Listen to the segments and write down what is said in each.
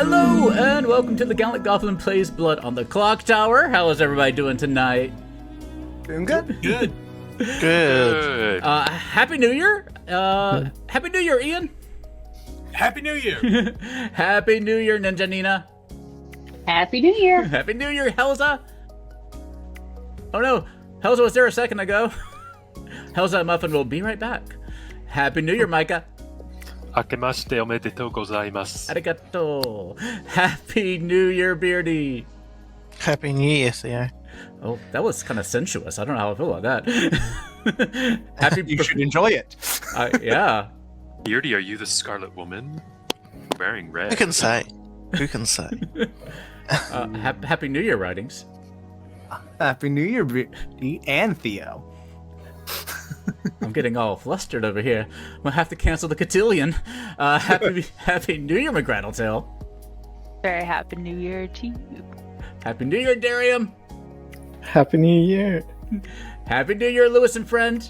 Hello, and welcome to the Gallant Goblin Plays Blood on the Clocktower. How is everybody doing tonight? Doing good? Good. Good. Happy New Year! Happy New Year, Ian! Happy New Year. Happy New Year, Ninja Nina! Happy New Year! Happy New Year, Helza! Oh no, Helza was there a second ago. Helza Muffin will be right back. Happy New Year, Micah! 明けましておめでとうございます。 Arigato! Happy New Year, Beardy! Happy New Year, Theo. Oh, that was kind of sensuous. I don't know how I feel about that. Happy You should enjoy it. yeah. Beardy, are you the Scarlet Woman? Wearing red. Who can say? Who can say? Happy New Year, Writings. Happy New Year, Brittany and Theo. I'm getting all flustered over here. We'll have to cancel the cotillion. Happy New Year, McGraddletail. Very happy New Year to you. Happy New Year, Darium. Happy New Year. Happy New Year, Lewis and friend.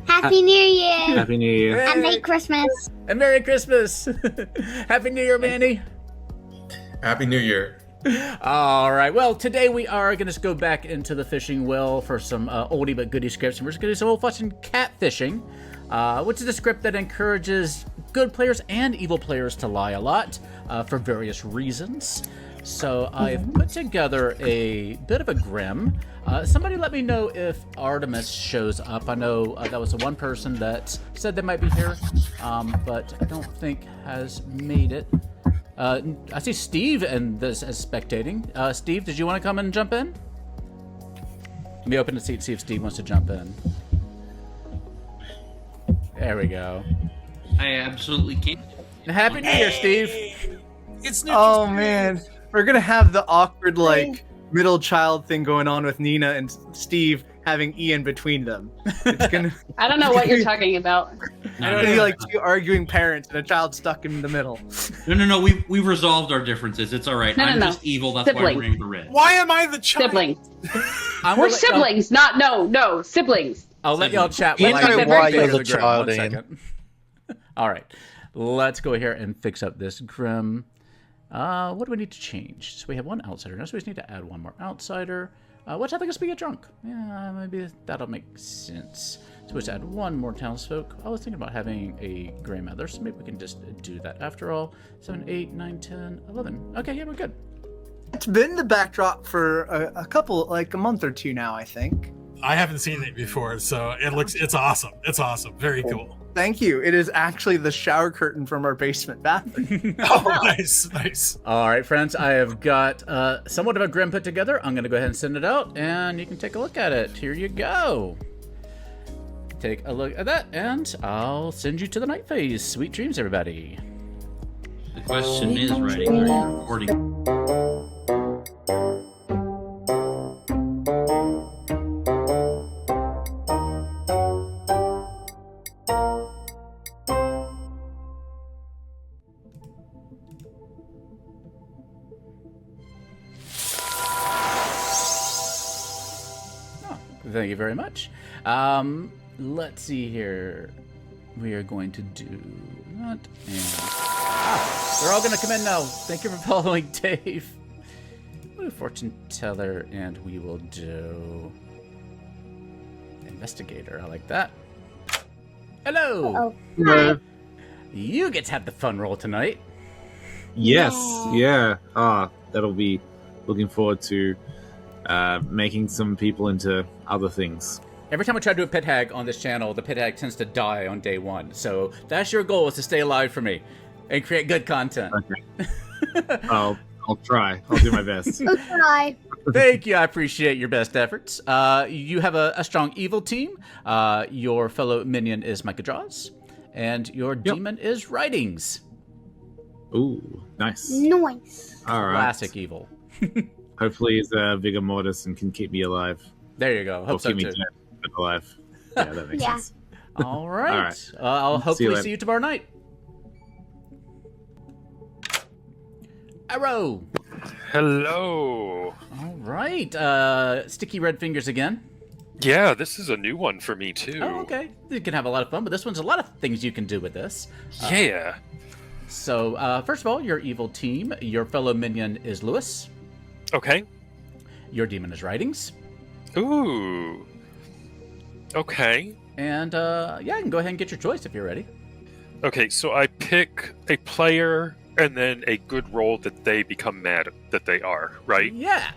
Happy New Year! Happy New Year. And Merry Christmas! And Merry Christmas. Happy New Year, Manny. Happy New Year. All right. Well, today we are going to go back into the fishing well for some oldie but goodie scripts. And we're just going to do some old-fashioned catfishing, which is a script that encourages good players and evil players to lie a lot for various reasons. So I've put together a bit of a grim. Somebody let me know if Artemis shows up. I know that was the one person that said they might be here, but I don't think has made it. I see Steve and this as spectating. Steve, did you want to come and jump in? Let me open the seat, see if Steve wants to jump in. There we go. I absolutely can't. Happy New Year, Steve. It's New Oh Year's man, we're gonna have the awkward middle child thing going on with Nina and Steve having Ian between them. It's gonna I don't know what you're talking about. it's gonna be like two arguing parents and a child stuck in the middle. No. We've resolved our differences. It's all right. No, I'm no. just evil. That's why I'm Sibling. wearing the red. Why am I the child? Siblings. We're Siblings, not no, siblings. I'll let y'all chat. You while know I why figure you're the grim. child, One Ian. second. All right. Let's go here and fix up this grim. What do we need to change? So we have one outsider now, so we just need to add one more outsider. Which I think is be a drunk. Yeah, maybe that'll make sense. So let's add one more townsfolk. I was thinking about having a gray mother, so maybe we can just do that after all. 7, 8, 9, 10, 11. Okay, yeah, we're good. It's been the backdrop for a month or two now, I think. I haven't seen it before, so it's awesome. It's awesome. Very cool. Thank you. It is actually the shower curtain from our basement bathroom. Oh, nice. All right, friends, I have got somewhat of a grim put together. I'm going to go ahead and send it out, and you can take a look at it. Here you go. Take a look at that, and I'll send you to the night phase. Sweet dreams, everybody. The question is, writing, are you recording? Thank you very much. Let's see here. We are going to do that. And they're all going to come in now. Thank you for following Dave. We'll do fortune teller, and we will do investigator. I like that. Hello. Hello. You get to have the fun roll tonight. Yes, yeah. That'll be looking forward to making some people into other things. Every time I try to do a pit hag on this channel, the pit hag tends to die on day one. So that's your goal, is to stay alive for me and create good content. Okay. I'll try. I'll do my best. I'll try. Thank you. I appreciate your best efforts. You have a strong evil team. Your fellow minion is Micah Draws, and your demon is Writings. Ooh, nice. Nice. All right. Classic evil. Hopefully he's vigor mortis and can keep me alive. There you go. Or Hope so keep me too. dead, but alive. Yeah, that makes Yeah. sense. All right. All right. I'll See you hopefully later. see you tomorrow night. Arrow. Hello. All right. Sticky red fingers again. Yeah, this is a new one for me too. Oh, okay. You can have a lot of fun, but this one's a lot of things you can do with this. Yeah. So, first of all, your evil team, your fellow minion is Lewis. Okay. Your demon is Writings. Ooh. Okay. And, yeah, you can go ahead and get your choice if you're ready. Okay, so I pick a player and then a good roll that they become mad that they are, right? Yeah.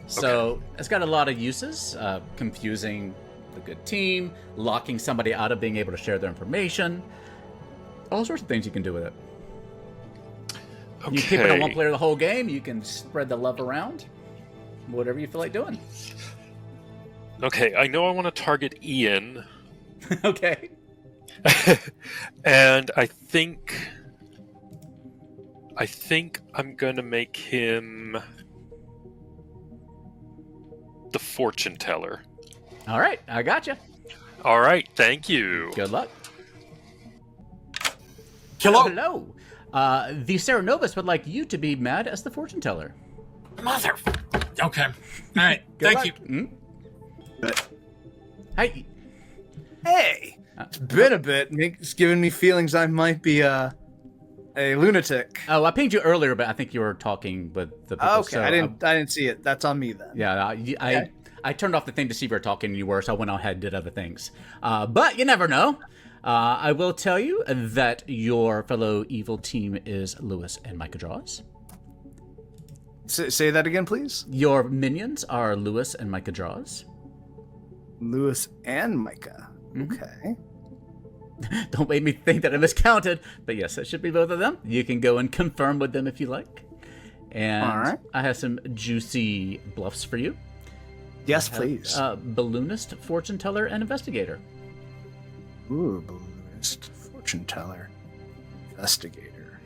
So it's got a lot of uses, confusing the good team, locking somebody out of being able to share their information, all sorts of things you can do with it. Okay. You keep it on one player the whole game, you can spread the love around, whatever you feel like doing. Okay, I know I want to target Ian. Okay. And I think I'm going to make him the fortune teller. All right, I gotcha. All right, thank you. Good luck. Hello. Hello. The Serenovus would like you to be mad as the fortune teller. Mother. Okay. All right. Good Thank luck. you. Hey. Hey, it's been a bit. It's giving me feelings I might be a lunatic. Oh, I pinged you earlier, but I think you were talking with the people. Okay, so I didn't see it. That's on me then. Yeah, I turned off the thing to see if you were talking and you were, so I went ahead and did other things. But you never know. I will tell you that your fellow evil team is Lewis and Micah Draws. Say that again, please. Your minions are Lewis and Micah Draws. Lewis and Micah. Okay. Don't make me think that I miscounted, but yes, it should be both of them. You can go and confirm with them if you like. And all right. I have some juicy bluffs for you. Yes, please. Balloonist, fortune teller, and investigator. Ooh, balloonist, fortune teller, investigator.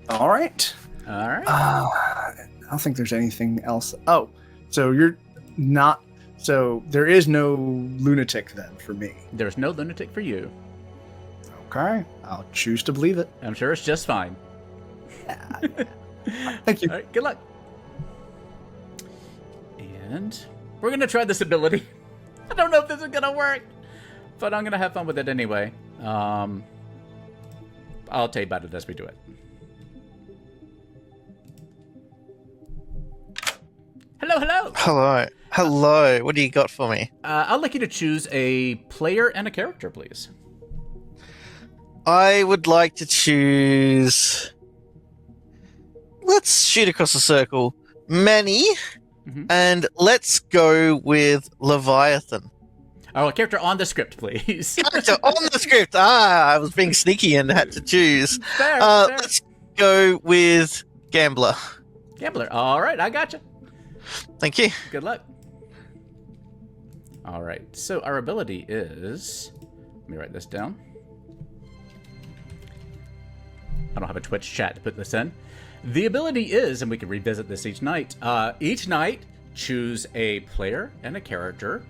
All right. All right. I don't think there's anything else. Oh, so you're not. So there is no lunatic then for me. There's no lunatic for you. Okay, I'll choose to believe it. I'm sure it's just fine. Yeah. Thank you. All right, good luck. And we're going to try this ability. I don't know if this is going to work, but I'm going to have fun with it anyway. I'll tell you about it as we do it. Hello, hello. Hello. Hello. What do you got for me? I'd like you to choose a player and a character, please. I would like to choose. Let's shoot across the circle. Manny. Mhm. And let's go with Leviathan. Oh, a character on the script, please. Character on the script. I was being sneaky and had to choose. Fair, fair. Let's go with Gambler. Gambler. All right, I gotcha. Thank you. Good luck. All right, so our ability is... Let me write this down. I don't have a Twitch chat to put this in. The ability is, and we can revisit this each night, choose a player and a character,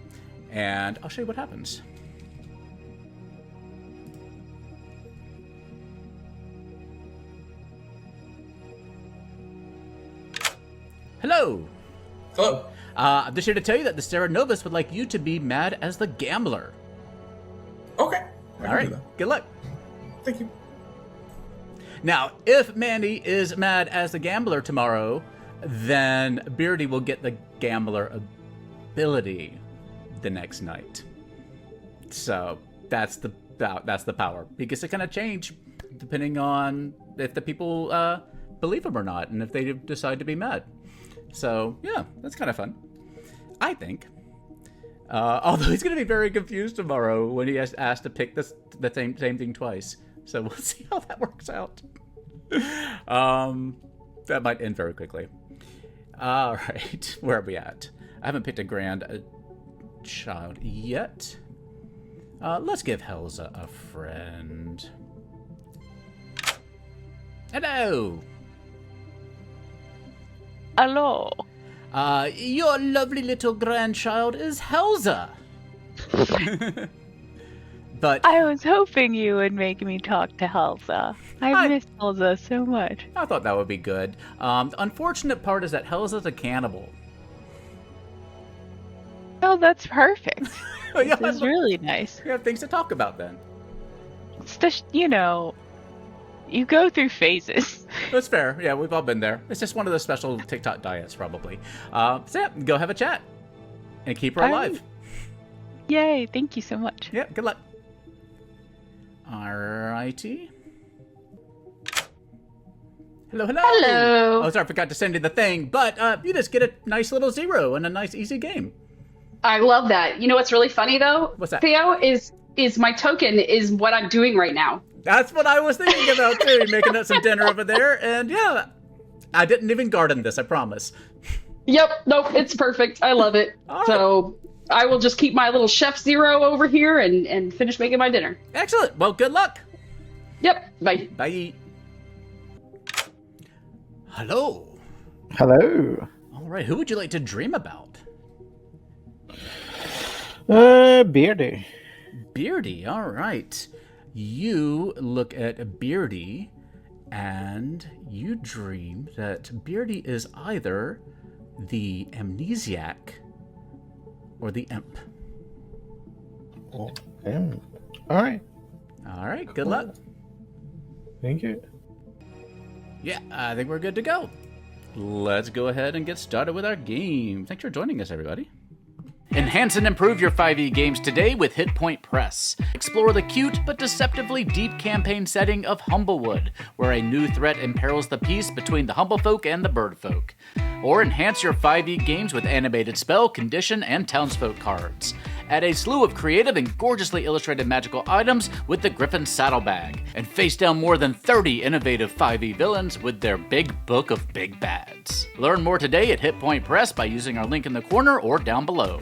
and I'll show you what happens. Hello! Hello. I'm just here to tell you that the Serenovus would like you to be mad as the gambler. Okay. All right, good luck. Thank you. Now, if Mandy is mad as the gambler tomorrow, then Beardy will get the gambler ability the next night. So that's the power, because it can change depending on if the people believe him or not, and if they decide to be mad. So yeah, that's kind of fun, I think. Although he's going to be very confused tomorrow when he has asked to pick the same thing twice. So we'll see how that works out. That might end very quickly. All right, where are we at? I haven't picked a grand child yet. Let's give Helza a friend. Hello. Hello. Your lovely little grandchild is Helza. But I was hoping you would make me talk to Helza. I miss Helza so much. I thought that would be good. The unfortunate part is that Helza's a cannibal. Oh, that's perfect. Yeah, This is really nice. We have things to talk about then. It's just, You go through phases. That's fair. Yeah, we've all been there. It's just one of those special TikTok diets, probably. So yeah, go have a chat and keep her alive. Yay! Thank you so much. Yeah, good luck. Alrighty. Hello, hello. Hello. Oh, sorry, I forgot to send you the thing, but you just get a nice little 0 and a nice easy game. I love that. You know what's really funny though? What's that? Theo, is my token is what I'm doing right now. That's what I was thinking about too, making up some dinner over there, and yeah, I didn't even garden this, I promise. Yep, nope, it's perfect. I love it. Right. So I will just keep my little chef 0 over here and finish making my dinner. Excellent. Well, good luck. Yep, bye. Bye. Hello. Hello. All right, who would you like to dream about? Beardy. Beardy, all right. You look at Beardy, and you dream that Beardy is either the amnesiac or the imp. Oh, damn. All right. All right, good luck. Thank you. Yeah, I think we're good to go. Let's go ahead and get started with our game. Thanks for joining us, everybody. Enhance and improve your 5e games today with Hit Point Press. Explore the cute but deceptively deep campaign setting of Humblewood, where a new threat imperils the peace between the Humblefolk and the Birdfolk. Or enhance your 5e games with animated spell, condition, and townsfolk cards. Add a slew of creative and gorgeously illustrated magical items with the Griffon Saddlebag, and face down more than 30 innovative 5e villains with their big book of big bads. Learn more today at Hit Point Press by using our link in the corner or down below.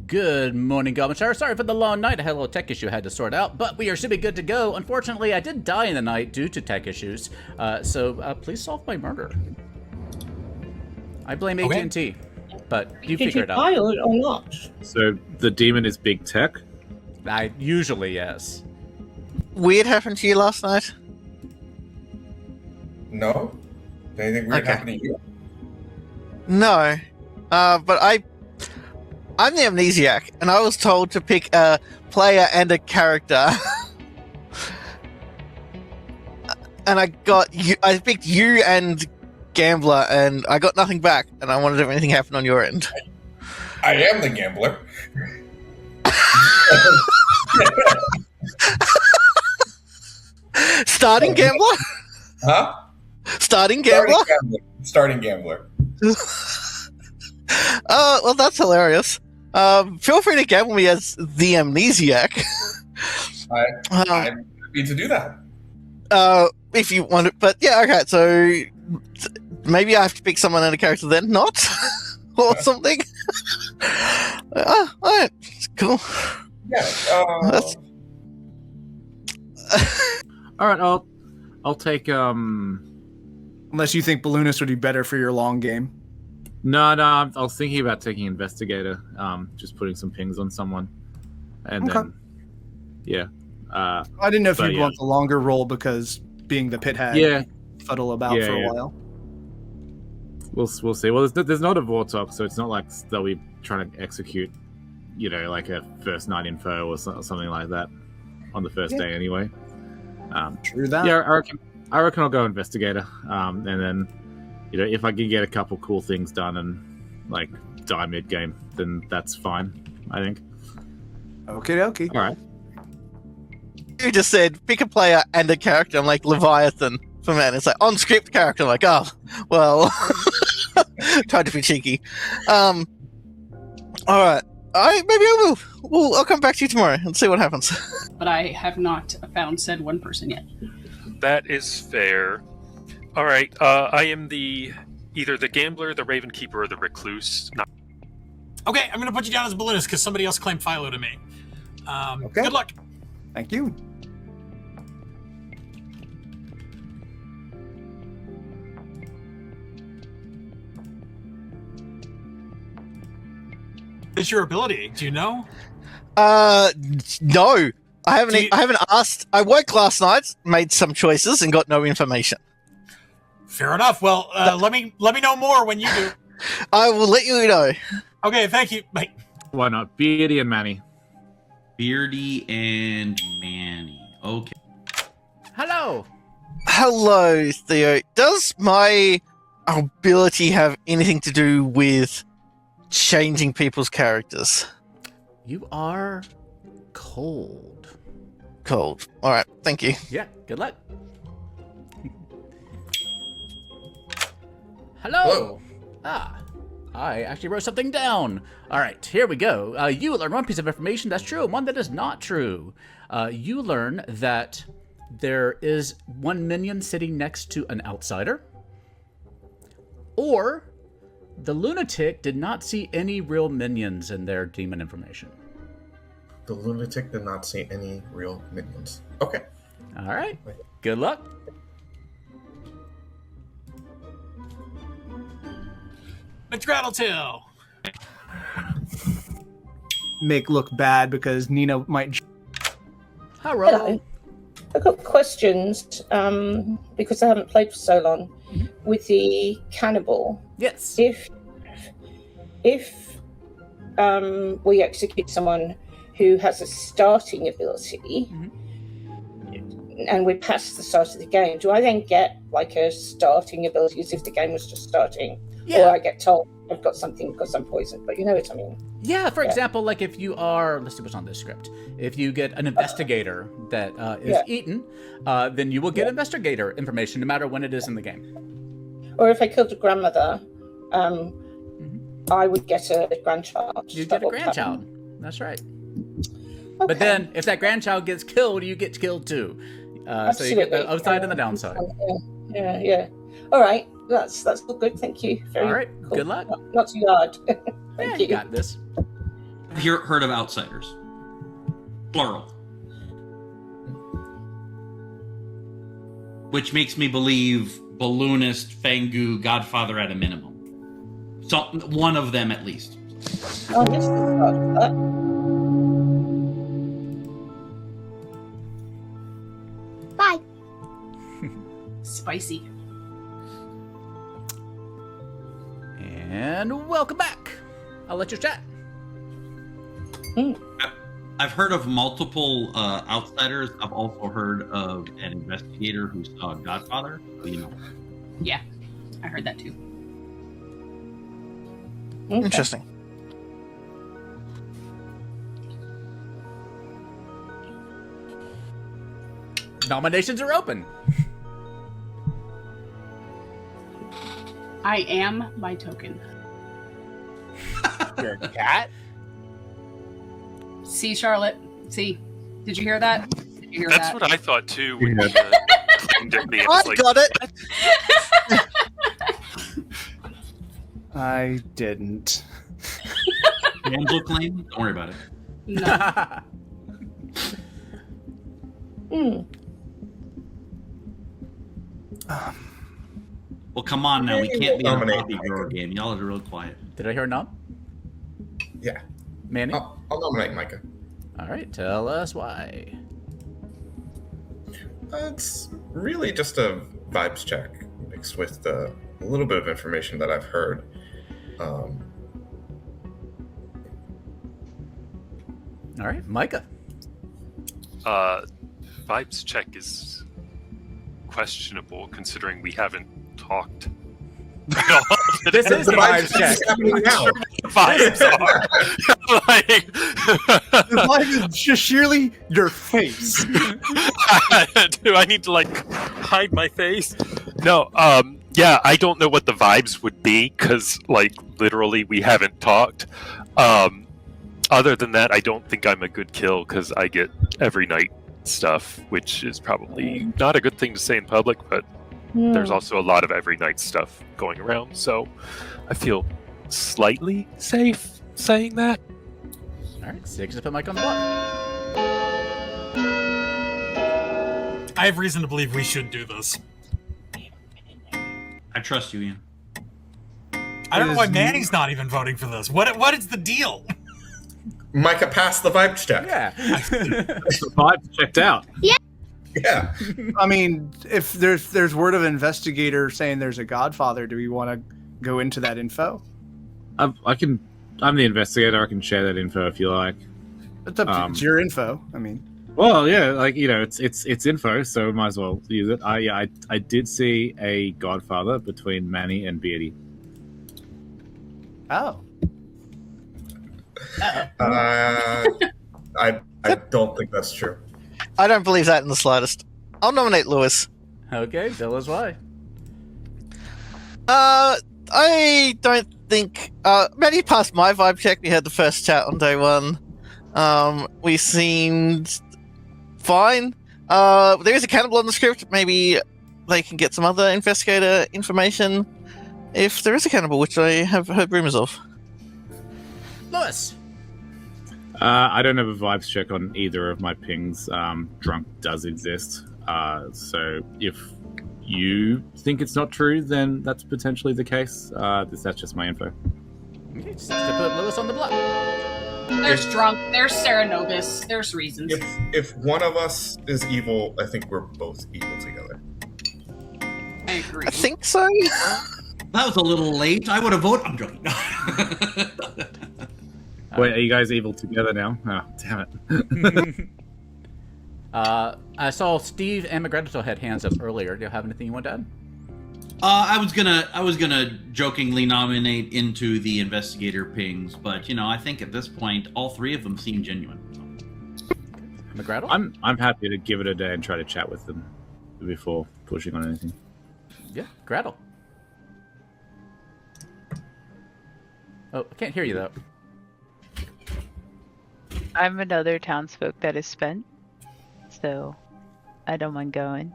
Good morning, Goblin Shire. Sorry for the long night. I had a little tech issue I had to sort out, but we are should be good to go. Unfortunately, I did die in the night due to tech issues, so please solve my murder. I blame AT&T, but you figure it out. Did you pilot or not? So the demon is big tech? Usually, yes. Weird happened to you last night? No? Did anything weird happen to you? No. But I'm the amnesiac, and I was told to pick a player and a character. And I picked you and Gambler, and I got nothing back, and I wanted if anything happened on your end. I am the gambler. Starting Gambler? Huh? Starting Gambler? Starting Gambler. Oh, well, that's hilarious. Feel free to gamble me as the amnesiac. I'm happy to do that. If you want it, but yeah, okay, so maybe I have to pick someone and a character then, not? Or something? Alright, cool. Yeah, Alright, I'll take, Unless you think Balloonist would be better for your long game. No, I was thinking about taking Investigator, just putting some pings on someone. And then, yeah. I didn't know if you'd want the longer role because being the pit hag, fuddle about for a while. We'll see. Well, there's not a Vortox, so it's not like they'll be trying to execute, like a first night info or something like that on the first day anyway. True that. Yeah, I reckon I'll go Investigator, and then, if I can get a couple cool things done and like die mid game, then that's fine. I think. Okay. All right. You just said pick a player and a character. I'm like Leviathan for man. It's like on script character. I'm like, oh, well, tried to be cheeky. All right. Maybe I will. I'll come back to you tomorrow and see what happens. But I have not found said one person yet. That is fair. All right, I am either the gambler, the raven keeper, or the recluse. Okay, I'm gonna put you down as balloonist because somebody else claimed Philo to me. Okay. Good luck. Thank you. It's your ability. Do you know? No. I haven't asked. I woke last night, made some choices, and got no information. Fair enough. Well, let me know more when you do. I will let you know. Okay, thank you. Bye. Why not? Beardy and Manny. Beardy and Manny. Okay. Hello. Hello, Theo. Does my ability have anything to do with changing people's characters? You are cold. Cold. All right. Thank you. Yeah. Good luck. Hello. I actually wrote something down. All right, here we go. You learn one piece of information that's true and one that is not true. You learn that there is one minion sitting next to an outsider. Or the lunatic did not see any real minions in their demon information. The lunatic did not see any real minions. Okay. All right. Good luck. McGraddletail. Make look bad because Nina might. Hello. I've got questions because I haven't played for so long. With the cannibal, yes. If we execute someone who has a starting ability, and we pass the start of the game, do I then get like a starting ability as if the game was just starting? Yeah. Or I get told I've got something because I'm poisoned, but you know what I mean? Yeah, for example, like if you are, let's see what's on this script. If you get an investigator that is eaten, then you will get investigator information no matter when it is in the game. Or if I killed a grandmother, I would get a grandchild. You get a grandchild. That's right. Okay. But then if that grandchild gets killed, you get killed too. So you get the upside and the downside. Yeah. All right. That's all good. Thank you. All right. Cool. Good luck. Not too hard. Thank you. You got this. Heard of outsiders? Plural. Which makes me believe balloonist, Fangu, Godfather at a minimum. So one of them at least. Oh, yes, that. Bye. Spicy. And welcome back. I'll let you chat. I've heard of multiple outsiders. I've also heard of an investigator who saw Godfather. So, you know. Yeah, I heard that too. Okay. Interesting. Nominations are open. I am my token. You're a cat? See, Charlotte. See. Did you hear that? Did you hear That's that? what I thought too. When you claimed it, me. I got it. I didn't. Angel claim? Don't worry about it. No. Well, come on now. We can't be on a coffee grower game. Y'all are real quiet. Did I hear a nom? Yeah. Manny? I'll nominate Micah. All right, tell us why. It's really just a vibes check mixed with a little bit of information that I've heard. All right, Micah. Vibes check is questionable considering we haven't talked. This is the vibes check. Vibes are. The vibe is just sheerly your face. Do I need to hide my face? No. Yeah, I don't know what the vibes would be because literally we haven't talked. Other than that, I don't think I'm a good kill because I get every night stuff, which is probably not a good thing to say in public, but there's also a lot of every night stuff going around, so I feel slightly safe saying that. All right, Six to put Mike on the block. I have reason to believe we should do this. I trust you, Ian. I don't know why Manny's not even voting for this. What is the deal? Micah passed the vibe check. Yeah. The vibe checked out. Yeah. I mean, if there's word of investigator saying there's a godfather, do we want to go into that info? I'm the investigator. I can share that info if you like. It's up to it's your info. I mean, well, yeah, like it's info, so might as well use it. I did see a godfather between Manny and Beardy. Oh. I don't think that's true. I don't believe that in the slightest. I'll nominate Lewis. Okay, tell us why. I don't think. Manny passed my vibe check. We had the first chat on day one. We seemed fine. There is a cannibal on the script. Maybe they can get some other investigator information if there is a cannibal, which I have heard rumors of. Lewis. I don't have a vibes check on either of my pings. Drunk does exist. So if you think it's not true, then that's potentially the case. That's just my info. Okay, just to put Lewis on the block. There's drunk. There's Serenobus. There's reasons. If one of us is evil, I think we're both evil together. I agree. I think so. That was a little late. I would have voted. I'm joking. Wait, are you guys evil together now? Oh, damn it. I saw Steve and McGrattle had hands up earlier. Do you have anything you want to add? I was gonna jokingly nominate into the investigator pings, but I think at this point all three of them seem genuine. McGrattle? I'm happy to give it a day and try to chat with them before pushing on anything. Yeah, Grattle. Oh, I can't hear you though. I'm another townsfolk that is spent, so I don't mind going.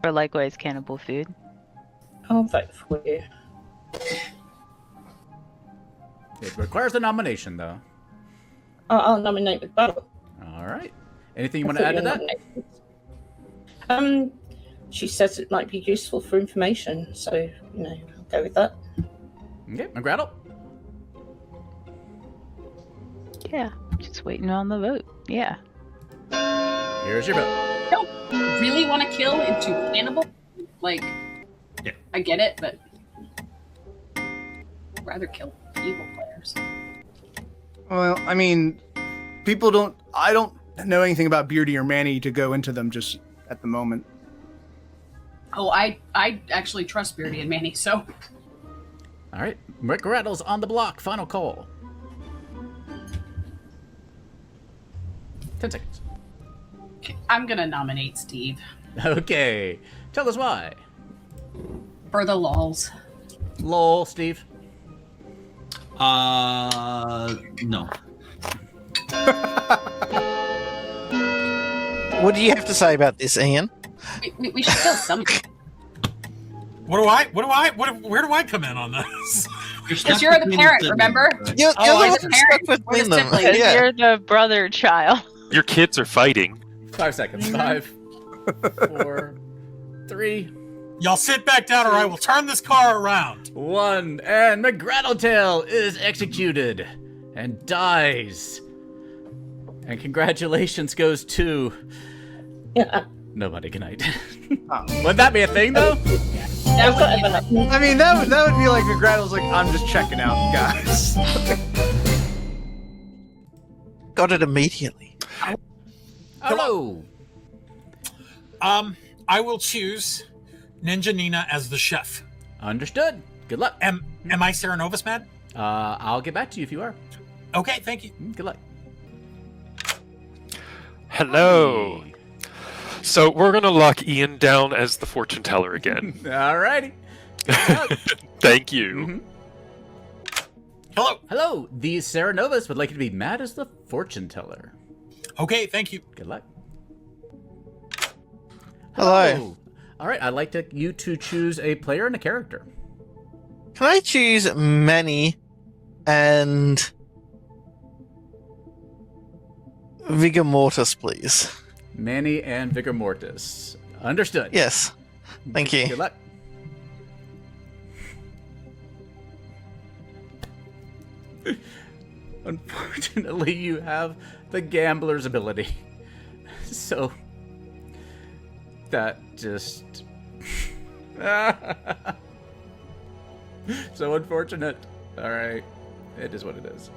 Or likewise, cannibal food. I'll vote for you. It requires a nomination, though. I'll nominate with battle. All right. Anything you want to add to that? She says it might be useful for information, so I'll go with that. Okay, McGrattle. Yeah, just waiting on the vote. Yeah. Here's your vote. I don't really want to kill into cannibal. Like, yeah. I get it, but I'd rather kill evil players. Well, I mean, I don't know anything about Beardy or Manny to go into them just at the moment. Oh, I actually trust Beardy and Manny, so. All right, McGrattle's on the block. Final call. 10 seconds. I'm gonna nominate Steve. Okay. Tell us why. For the lols. Lol, Steve. No. What do you have to say about this, Ian? We should kill somebody. Where do I come in on this? Because you're the parent, remember? You're the one the parent. stuck We're between the them. sibling. Yeah. You're the brother child. Your kids are fighting. 5 seconds. 5, 4, 3. Y'all sit back down or I will turn this car around. 1, and McGrattletail is executed and dies. And congratulations goes to nobody. Good night. Would that be a thing though? I mean, that would be like McGrattle's like, I'm just checking out, guys. Got it immediately. Hello. I will choose Ninja Nina as the chef. Understood. Good luck. Am I Serenovus mad? I'll get back to you if you are. Okay, thank you. Good luck. Hello. So we're gonna lock Ian down as the fortune teller again. Alrighty. Thank you. Mm-hmm. Hello. Hello. The Serenovus would like you to be mad as the fortune teller. Okay, thank you. Good luck. Hello. All right. I'd like you to choose a player and a character. Can I choose Manny and Vigor Mortis, please? Manny and Vigor Mortis. Understood. Yes. Thank you. Good luck. Unfortunately, you have the gambler's ability. So that just so unfortunate. All right, it is what it is.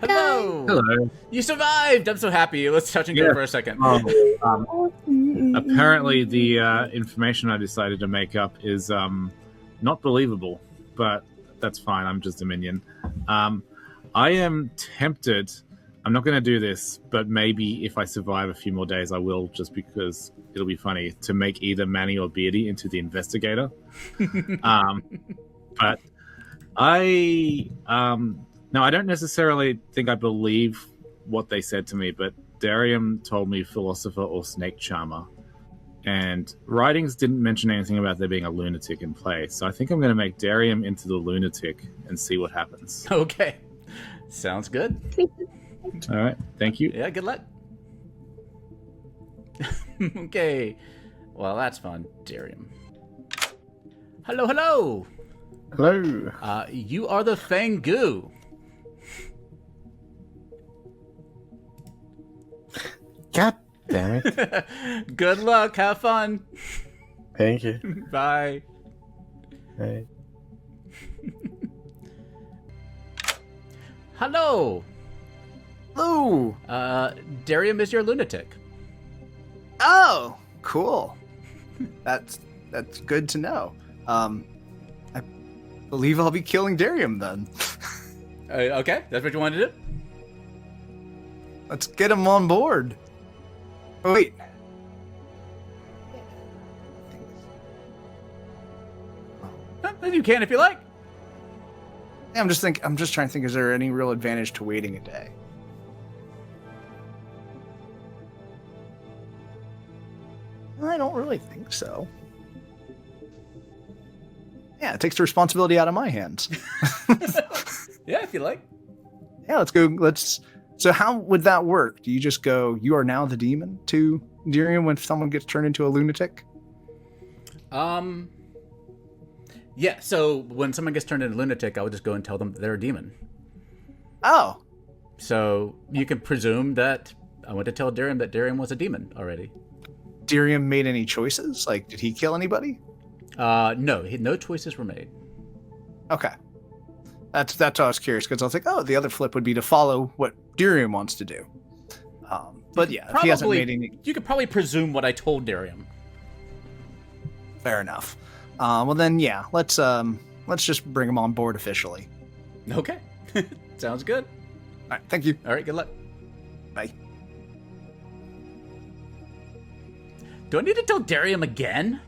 Hello. Hello. You survived. I'm so happy. Let's touch and go for a second. Apparently, the information I decided to make up is not believable, but that's fine. I'm just a minion. I am tempted. I'm not going to do this, but maybe if I survive a few more days, I will, just because it'll be funny to make either Manny or Beardy into the investigator. But no, I don't necessarily think I believe what they said to me, but Darium told me philosopher or snake charmer. And writings didn't mention anything about there being a lunatic in play. So I think I'm going to make Darium into the lunatic and see what happens. Okay. Sounds good. All right. Thank you. Yeah, good luck. Okay. Well, that's fun. Darium. Hello, hello. Hello. You are the Fangu. God damn it. Good luck. Have fun. Thank you. Bye. Hey. Hello. Hello. Darium is your lunatic. Oh, cool. That's good to know. I believe I'll be killing Darium then. Okay, that's what you wanted to do? Let's get him on board. Oh, wait. You can if you like. Yeah, I'm just trying to think, is there any real advantage to waiting a day? I don't really think so. Yeah, it takes the responsibility out of my hands. Yeah, if you like. Yeah, let's go. So how would that work? Do you just go, you are now the demon to Darium when someone gets turned into a lunatic? Yeah, so when someone gets turned into a lunatic, I would just go and tell them that they're a demon. Oh. So you can presume that I went to tell Darium that Darium was a demon already. Darium made any choices? Like, did he kill anybody? No, no choices were made. Okay. That's what I was curious, because I was like, oh, the other flip would be to follow what Darium wants to do. But yeah, if he hasn't made any... You could probably presume what I told Darium. Fair enough. Well then, yeah, let's just bring him on board officially. Okay. Sounds good. All right, thank you. All right, good luck. Bye. Do I need to tell Darium again?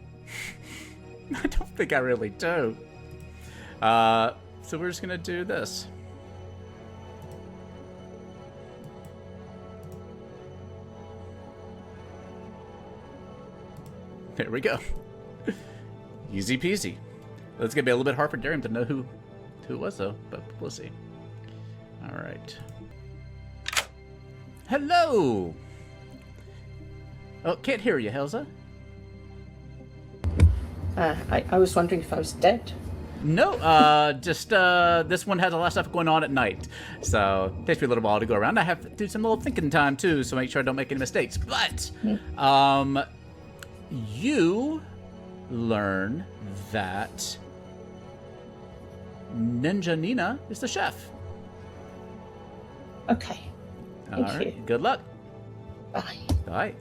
I don't think I really do. So we're just gonna do this. There we go. Easy peasy. It's gonna be a little bit hard for Darium to know who it was though, but we'll see. All right. Hello. Oh, can't hear you, Helza. I was wondering if I was dead. No, just this one has a lot of stuff going on at night, so it takes me a little while to go around. I have to do some little thinking time too, so make sure I don't make any mistakes. But you learn that Ninja Nina is the chef. Okay. All right. Good luck. Bye. Bye.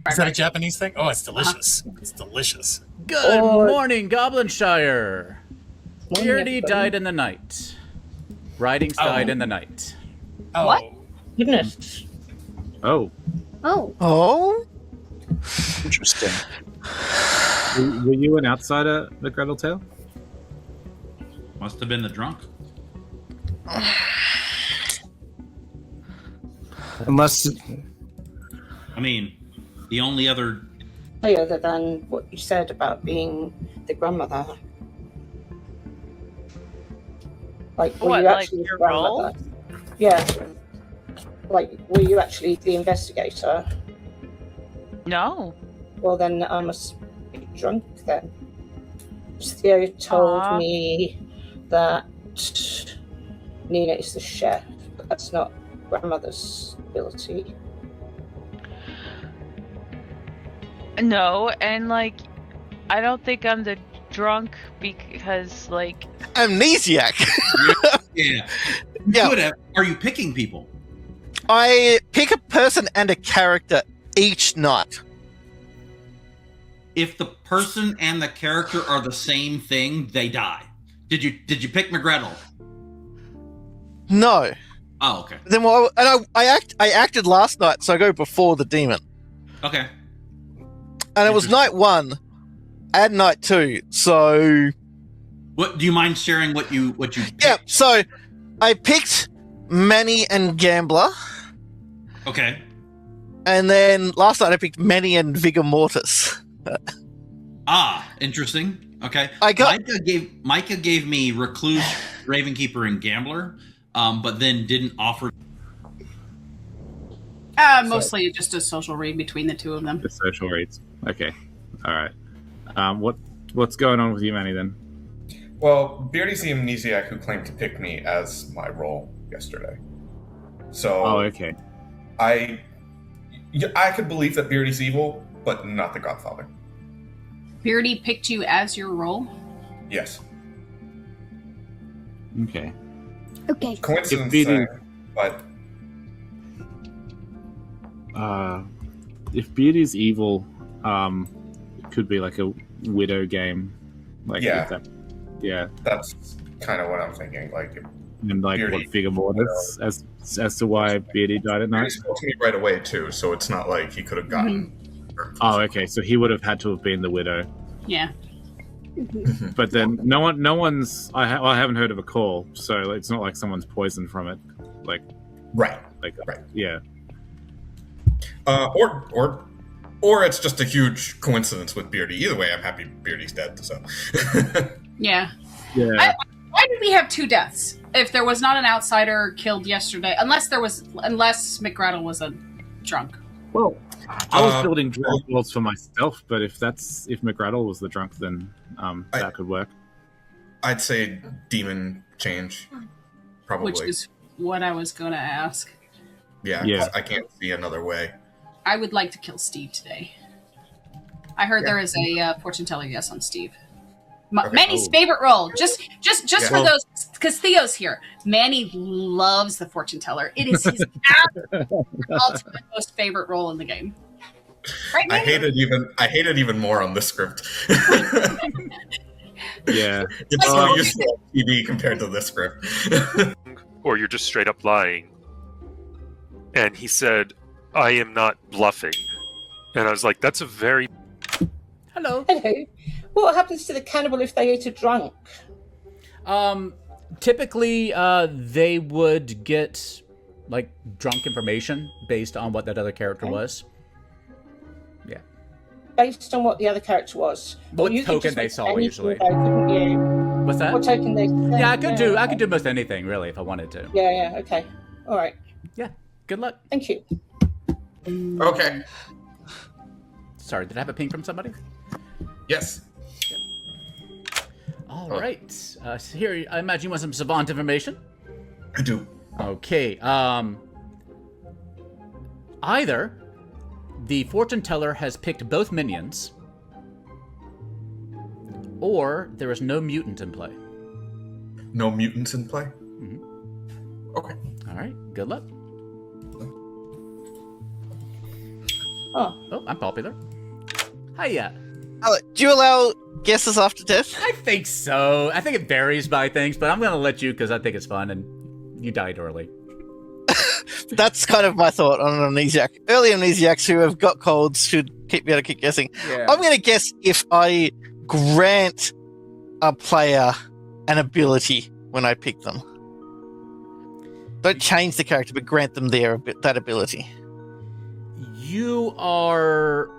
Is that a Japanese thing? Oh, it's delicious. It's delicious. Good morning, Goblinshire. Beardy died in the night. Writings died in the night. Oh. What? Goodness. Oh. Oh. Oh? Interesting. Were you an outsider, the Gretel Tale? Must have been the drunk. Unless... I mean, the only other other than what you said about being the grandmother. Like, were What, you like actually your the grandmother? Yeah. Like, were you actually the investigator? No. Well, then I must be drunk then. Theo told me that Nina is the chef, but that's not grandmother's ability. No, and like, I don't think I'm the drunk because like Amnesiac. Yeah. Yeah. Could have. Are you picking people? I pick a person and a character each night. If the person and the character are the same thing, they die. Did you pick McGrettel? No. Oh, okay. Then I acted last night, so I go before the demon. Okay. And it was night 1 and night 2, so What do you mind sharing what you picked? yeah, so I picked Manny and Gambler, Okay. and then last night I picked Manny and Vigor Mortis. Interesting. Okay. I got Micah gave me Recluse, Ravenkeeper, and Gambler, but then didn't offer. Mostly just a social read between the two of them. The social reads. Okay. All right. What's going on with you, Manny, then? Well, Beardy's the amnesiac who claimed to pick me as my role yesterday. So. Oh, okay. I could believe that Beardy's evil, but not the Godfather. Beardy picked you as your role? Yes. Okay. Okay. Coincidence, but if Beardy's evil, it could be like a widow game. Like yeah. Yeah. That's kind of what I'm thinking. Like, and like Beardy, what Vigor Mortis as to why Beardy died at night. He spoke to me right away too, so it's not like he could have gotten. Oh, okay. So he would have had to have been the widow. Yeah. But then no one's. I haven't heard of a call, so it's not like someone's poisoned from it. Like right. Yeah. Or it's just a huge coincidence with Beardy. Either way, I'm happy Beardy's dead. So. Yeah. Yeah. Why did we have 2 deaths? If there was not an outsider killed yesterday, unless McGrattle was a drunk. Well, I was building drunk rolls for myself, but if McGrattle was the drunk, then that could work. I'd say demon change, probably. Which is what I was going to ask. Yeah. I can't see another way. I would like to kill Steve today. I heard there is a fortune teller yes on Steve. Manny's favorite role, just for those, because Theo's here. Manny loves the fortune teller. It is his ultimate most favorite role in the game. Right, I hate it even more on this script. Yeah, it's so useful on TV compared to this script. Or you're just straight up lying. And he said, "I am not bluffing," and I was like, "That's a very." Hello. What happens to the cannibal if they eat a drunk? Typically, they would get like drunk information based on what that other character was. Yeah. Based on what the other character was. What you token they saw usually. Though, couldn't you? What's that? What token they? Yeah, I could do most anything really if I wanted to. Yeah. Okay. All right. Yeah. Good luck. Thank you. Okay. Sorry, did I have a ping from somebody? Yes. All right. So here, I imagine you want some savant information. I do. Okay. Either the fortune teller has picked both minions, or there is no mutant in play. No mutants in play? Mm-hmm. Okay. All right. Good luck. Oh, I'm popular. Hiya. Do you allow guesses after death? I think so. I think it varies by things, but I'm going to let you because I think it's fun, and you died early. That's kind of my thought on an amnesiac. Early amnesiacs who have got colds should be able to keep guessing. Yeah. I'm going to guess if I grant a player an ability when I pick them. Don't change the character, but grant them that ability. You are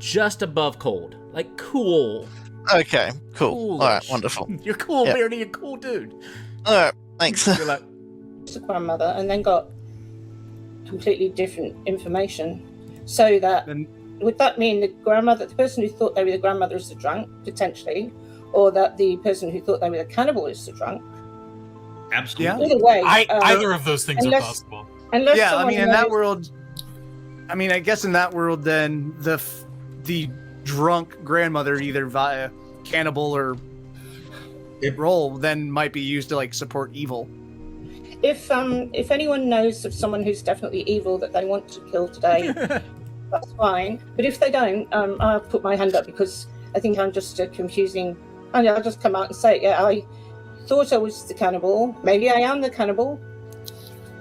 just above cold. Like cool. Okay, cool. Coolish. All right, wonderful. You're cool, Yeah. Beardy. You're a cool dude. All right, thanks. You're like, The grandmother, and then got completely different information. So that would that mean the grandmother, the person who thought they were the grandmother, is the drunk potentially, or that the person who thought they were the cannibal is the drunk? Absolutely. Either way, either of those things are unless- possible. Unless Yeah, I someone mean, in that knows- world, I guess in that world, then the drunk grandmother, either via cannibal or role, then might be used to like support evil. If anyone knows of someone who's definitely evil that they want to kill today, that's fine. But if they don't, I'll put my hand up because I think I'm just confusing. I'll just come out and say, yeah, I thought I was the cannibal. Maybe I am the cannibal.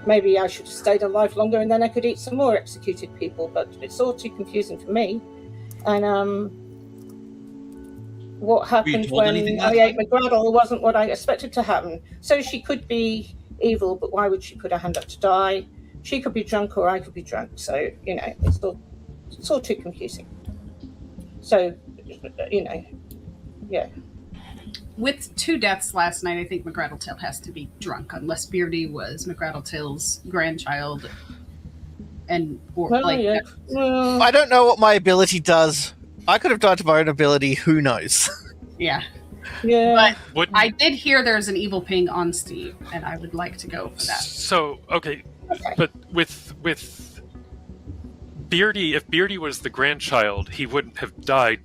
Maybe I should have stayed alive longer and then I could eat some more executed people. But it's all too confusing for me. And what happened told when anything I last ate McGraddle wasn't what I expected to happen. So she could be evil, but why would she put her hand up to die? She could be drunk or I could be drunk. So, it's all too confusing. So, yeah. With 2 deaths last night, I think McGraddletail has to be drunk, unless Beardy was McGraddletail's grandchild. I don't know what my ability does. I could have died to my own ability. Who knows? Yeah. Yeah. But I did hear there's an evil ping on Steve, and I would like to go for that. So okay, but with Beardy, if Beardy was the grandchild, he wouldn't have died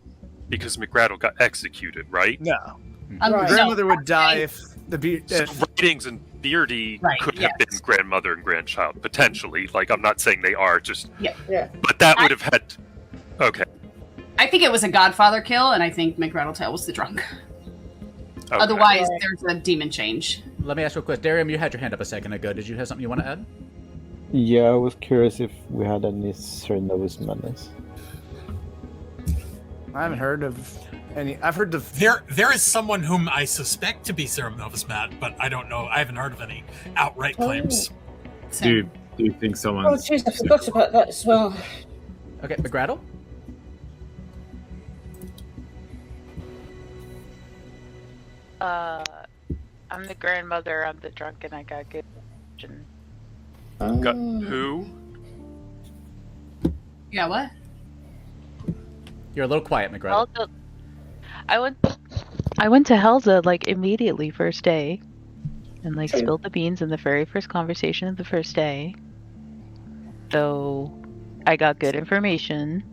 because McGraddle got executed, right? No. Right. Grandmother would die if the So Ratings and Beardy could have been grandmother and grandchild potentially. Like I'm not saying they are, just yeah. But that would have had. Okay. I think it was a Godfather kill, and I think McGraddletail was the drunk. Okay. Otherwise, there's a demon change. let me ask you a question. Darium, you had your hand up a second ago. Did you have something you want to add? Yeah, I was curious if we had any Cernovus madness. I haven't heard of any. I've heard of There is someone whom I suspect to be Serum Novus Matt, but I don't know. I haven't heard of any outright claims. Do you think someone? Oh, jeez, I forgot about that as well. Okay, McGraddle? I'm the grandmother, I'm the drunk, and I got good. Got who? Yeah, what? You're a little quiet, McGraddle. Helza. I went to Helza like immediately first day, and like spilled the beans in the very first conversation of the first day. So I got good information.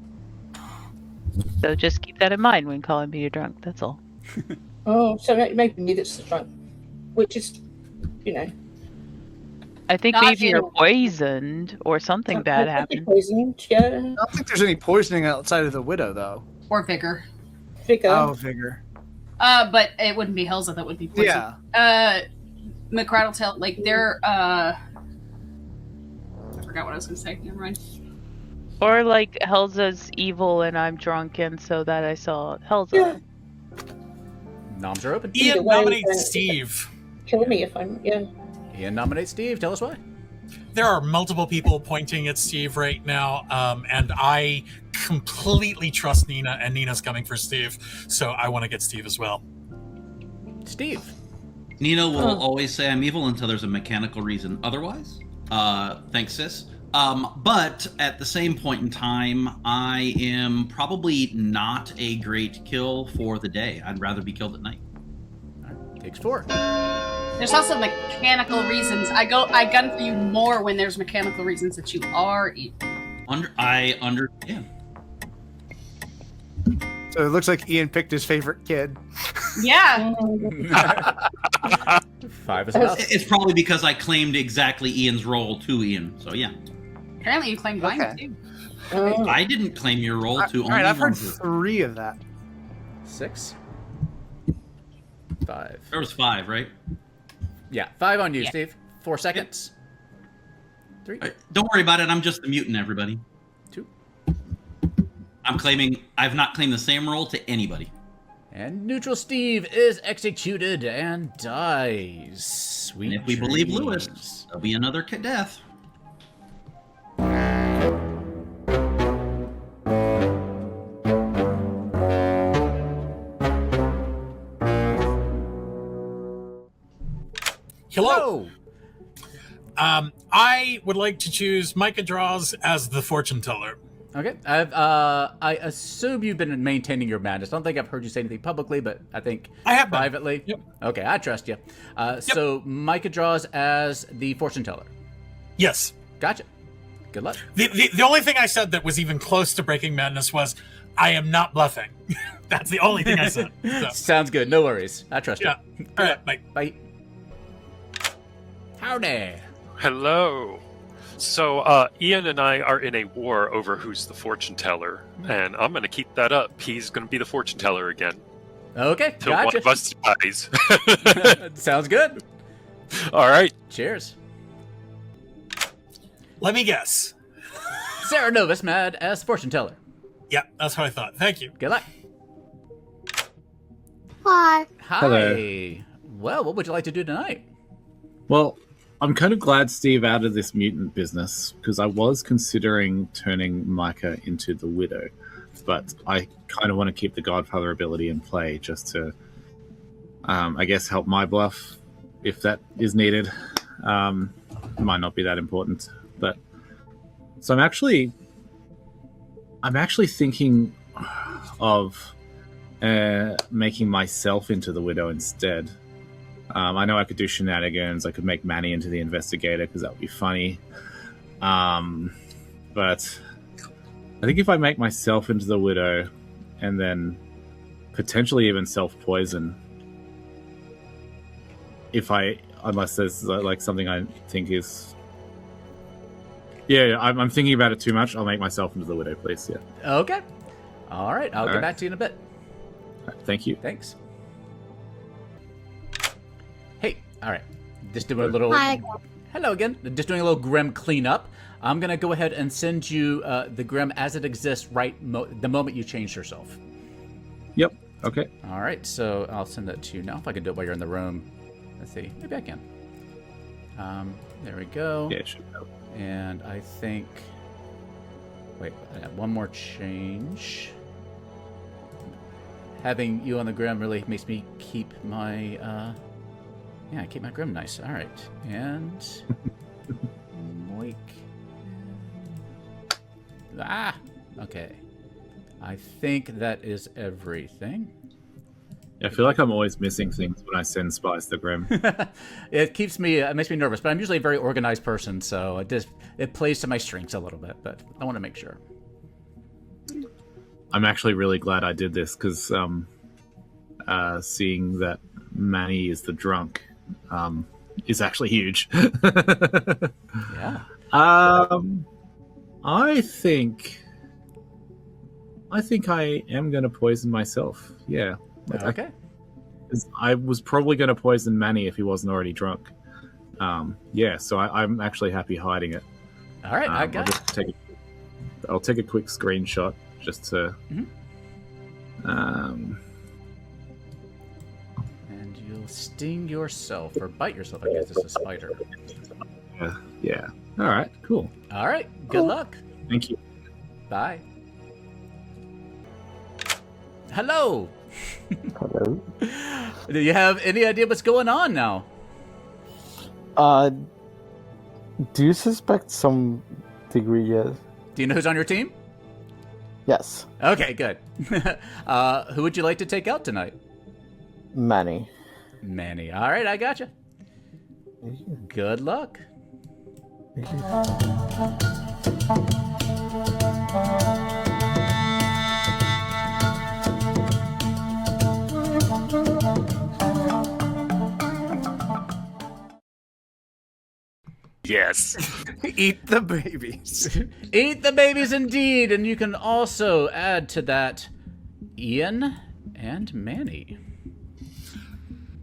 So just keep that in mind when calling me a drunk. That's all. Oh, so maybe that's the drunk, which is, you know. I think Not maybe you're anymore. poisoned or something bad happened. Poisoned, yeah. I don't think there's any poisoning outside of the widow, though. Or Vigor. Vigor. Oh, Vigor. But it wouldn't be Helza that would be poisoned. Yeah. McGraddletail, like they're I forgot what I was gonna say. Never mind. Or like Helza's evil and I'm drunk, and so that I saw Helza. Noms are open. Ian nominates Steve. Kill me if I'm, yeah. Ian nominates Steve. Tell us why. There are multiple people pointing at Steve right now, and I completely trust Nina, and Nina's coming for Steve, so I want to get Steve as well. Steve. Nina will always say I'm evil until there's a mechanical reason otherwise. Thanks, sis. But at the same point in time, I am probably not a great kill for the day. I'd rather be killed at night. Takes 4. There's also mechanical reasons. I gun for you more when there's mechanical reasons that you are evil. I understand. So it looks like Ian picked his favorite kid. Yeah. 5 is enough. It's probably because I claimed exactly Ian's role to Ian. So yeah. Apparently you claimed mine Okay. too. I didn't claim your role to All only right, I've one heard person. 3 of that. 6. 5. There was 5, right? Yeah, 5 on you, Yeah. Steve. 4 seconds. 3. All right, don't worry about it. I'm just the mutant, everybody. 2. I've not claimed the same role to anybody. And neutral Steve is executed and dies. Sweet And if we believe dreams. Lewis, there'll be another death. Hello. I would like to choose Micah Draws as the fortune teller. Okay. I assume you've been maintaining your madness. I don't think I've heard you say anything publicly, but I think I have privately. Yep. Okay, I trust you. So Micah Draws as the fortune teller. Yes. Gotcha. Good luck. The only thing I said that was even close to breaking madness was, I am not bluffing. That's the only thing I said. So. Sounds good. No worries. I trust you. All right, bye. Bye. Howdy. Hello. So Ian and I are in a war over who's the fortune teller, and I'm going to keep that up. He's going to be the fortune teller again. Okay, Till gotcha. one of us dies. Sounds good. All right. Cheers. Let me guess. Sarah Novus mad as fortune teller. Yeah, that's what I thought. Thank you. Good luck. Hi. Hi. Hello. Well, what would you like to do tonight? Well, I'm kind of glad Steve out of this mutant business, because I was considering turning Micah into the Widow, but I kind of want to keep the Godfather ability in play just to, I guess, help my bluff if that is needed. Might not be that important, but so I'm actually thinking of making myself into the Widow instead. I know I could do shenanigans. I could make Manny into the investigator because that would be funny. But I think if I make myself into the Widow and then potentially even self-poison, unless there's like something I think is... Yeah, I'm thinking about it too much. I'll make myself into the Widow, please. Yeah. Okay. All right. I'll get back to you in a bit. All right, thank you. Thanks. Hey, all right. Just doing a little... Hi. Hello again. Just doing a little Grim cleanup. I'm going to go ahead and send you the Grim as it exists the moment you changed yourself. Yep. Okay. All right. So I'll send that to you now. If I can do it while you're in the room. Let's see. Maybe I can. There we go. Yeah, it should help. And I think... Wait, I got one more change. Having you on the Grim really makes me keep my... Yeah, keep my Grim nice. All right. And... Moik. Ah! Okay. I think that is everything. Yeah, I feel like I'm always missing things when I send spies to Grim. It makes me nervous, but I'm usually a very organized person, so it plays to my strengths a little bit, but I want to make sure. I'm actually really glad I did this, because seeing that Manny is the drunk is actually huge. Yeah. I think I am going to poison myself. Yeah. Okay. I was probably going to poison Manny if he wasn't already drunk. Yeah, so I'm actually happy hiding it. All right, I got it. I'll take a quick screenshot just to... And you'll sting yourself, or bite yourself, I guess it's a spider. Yeah. All right, cool. All right, good luck. Thank you. Bye. Hello. Hello. Do you have any idea what's going on now? Do you suspect some degree yet? Do you know who's on your team? Yes. Okay, good. Who would you like to take out tonight? Manny. Manny. All right, I gotcha. Good luck. Yes. Eat the babies. Eat the babies indeed, and you can also add to that Ian and Manny.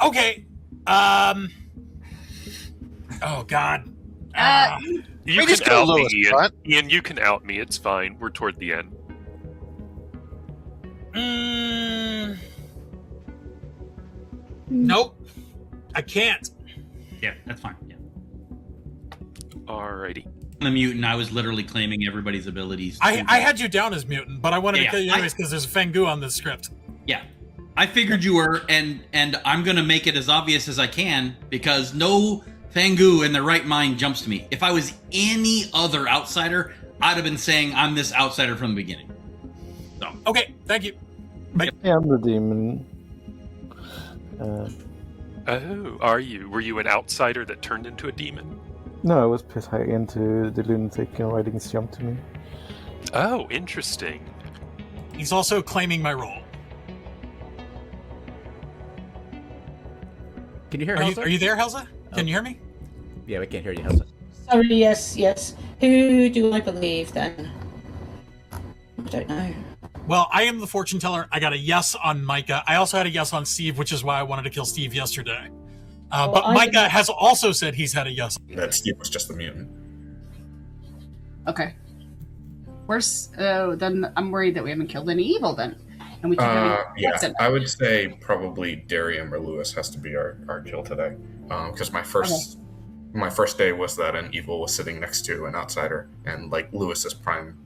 Okay. Oh God. You just can go out me, lowest, Ian. right? Ian, you can out me. It's fine. We're toward the end. Nope. I can't. Yeah, that's fine. Yeah. Alrighty. The mutant, I was literally claiming everybody's abilities. I had you down as mutant, but I wanted to Yeah, kill you anyways because there's a Fengu on the script. Yeah. I figured you were, and I'm gonna make it as obvious as I can because no Fangu in their right mind jumps to me. If I was any other outsider, I'd have been saying I'm this outsider from the beginning. So okay, thank you. Bye. Yeah, I'm the demon. Oh, are you? Were you an outsider that turned into a demon? No, I was pissed into the lunatic and writings jumped to me. Oh, interesting. He's also claiming my role. Can you hear Are Helza? you there, Helza? Can you hear me? Yeah, we can't hear you, Helza. Sorry, yes. Who do I believe then? I don't know. Well, I am the fortune teller. I got a yes on Micah. I also had a yes on Steve, which is why I wanted to kill Steve yesterday. But Micah has also said he's had a yes. That Steve was just the mutant. Okay. Then I'm worried that we haven't killed any evil then. And we can yeah, I would say probably Darium or Lewis has to be our kill today. Because my first day was that an evil was sitting next to an outsider, and like Lewis's prime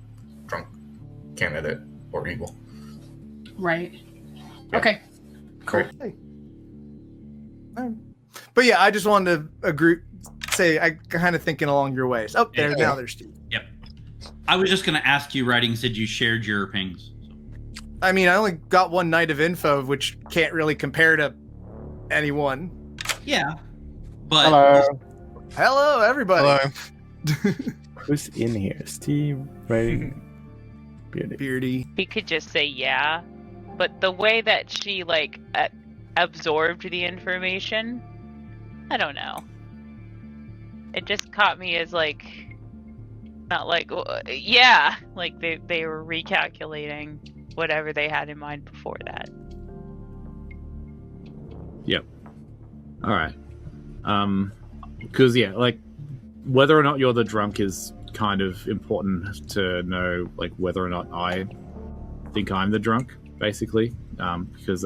drunk candidate or evil. Right. Yeah. Okay. Cool. Hey. But yeah, I just wanted to say I kind of thinking along your ways. Oh, there now there's Steve. Yep. I was just going to ask you, Writing said you shared your pings. I mean, I only got one night of info, which can't really compare to anyone. Yeah. But Hello everybody. Hello. Who's in here? Steve, Writing, Beardy. He could just say yeah, but the way that she absorbed the information, I don't know. It just caught me as not yeah, like they were recalculating whatever they had in mind before that. Yep. All right. Because whether or not you're the drunk is kind of important to know, whether or not I think I'm the drunk, basically. Because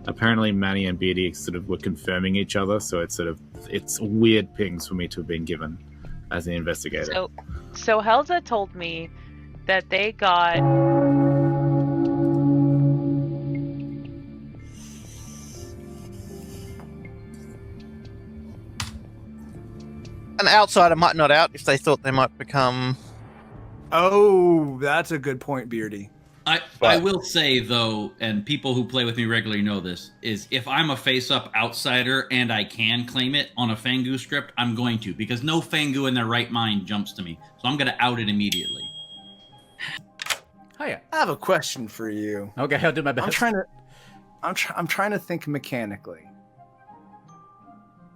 apparently Manny and Beardy sort of were confirming each other, so it's weird pings for me to have been given as an investigator. So Helza told me that they got An outsider might not out if they thought they might become. Oh, that's a good point, Beardy. I will say, though, and people who play with me regularly know this, is if I'm a face-up outsider and I can claim it on a Fangu script, I'm going to, because no Fangu in their right mind jumps to me. So I'm going to out it immediately. Hiya. I have a question for you. Okay, I'll do my best. I'm trying to think mechanically.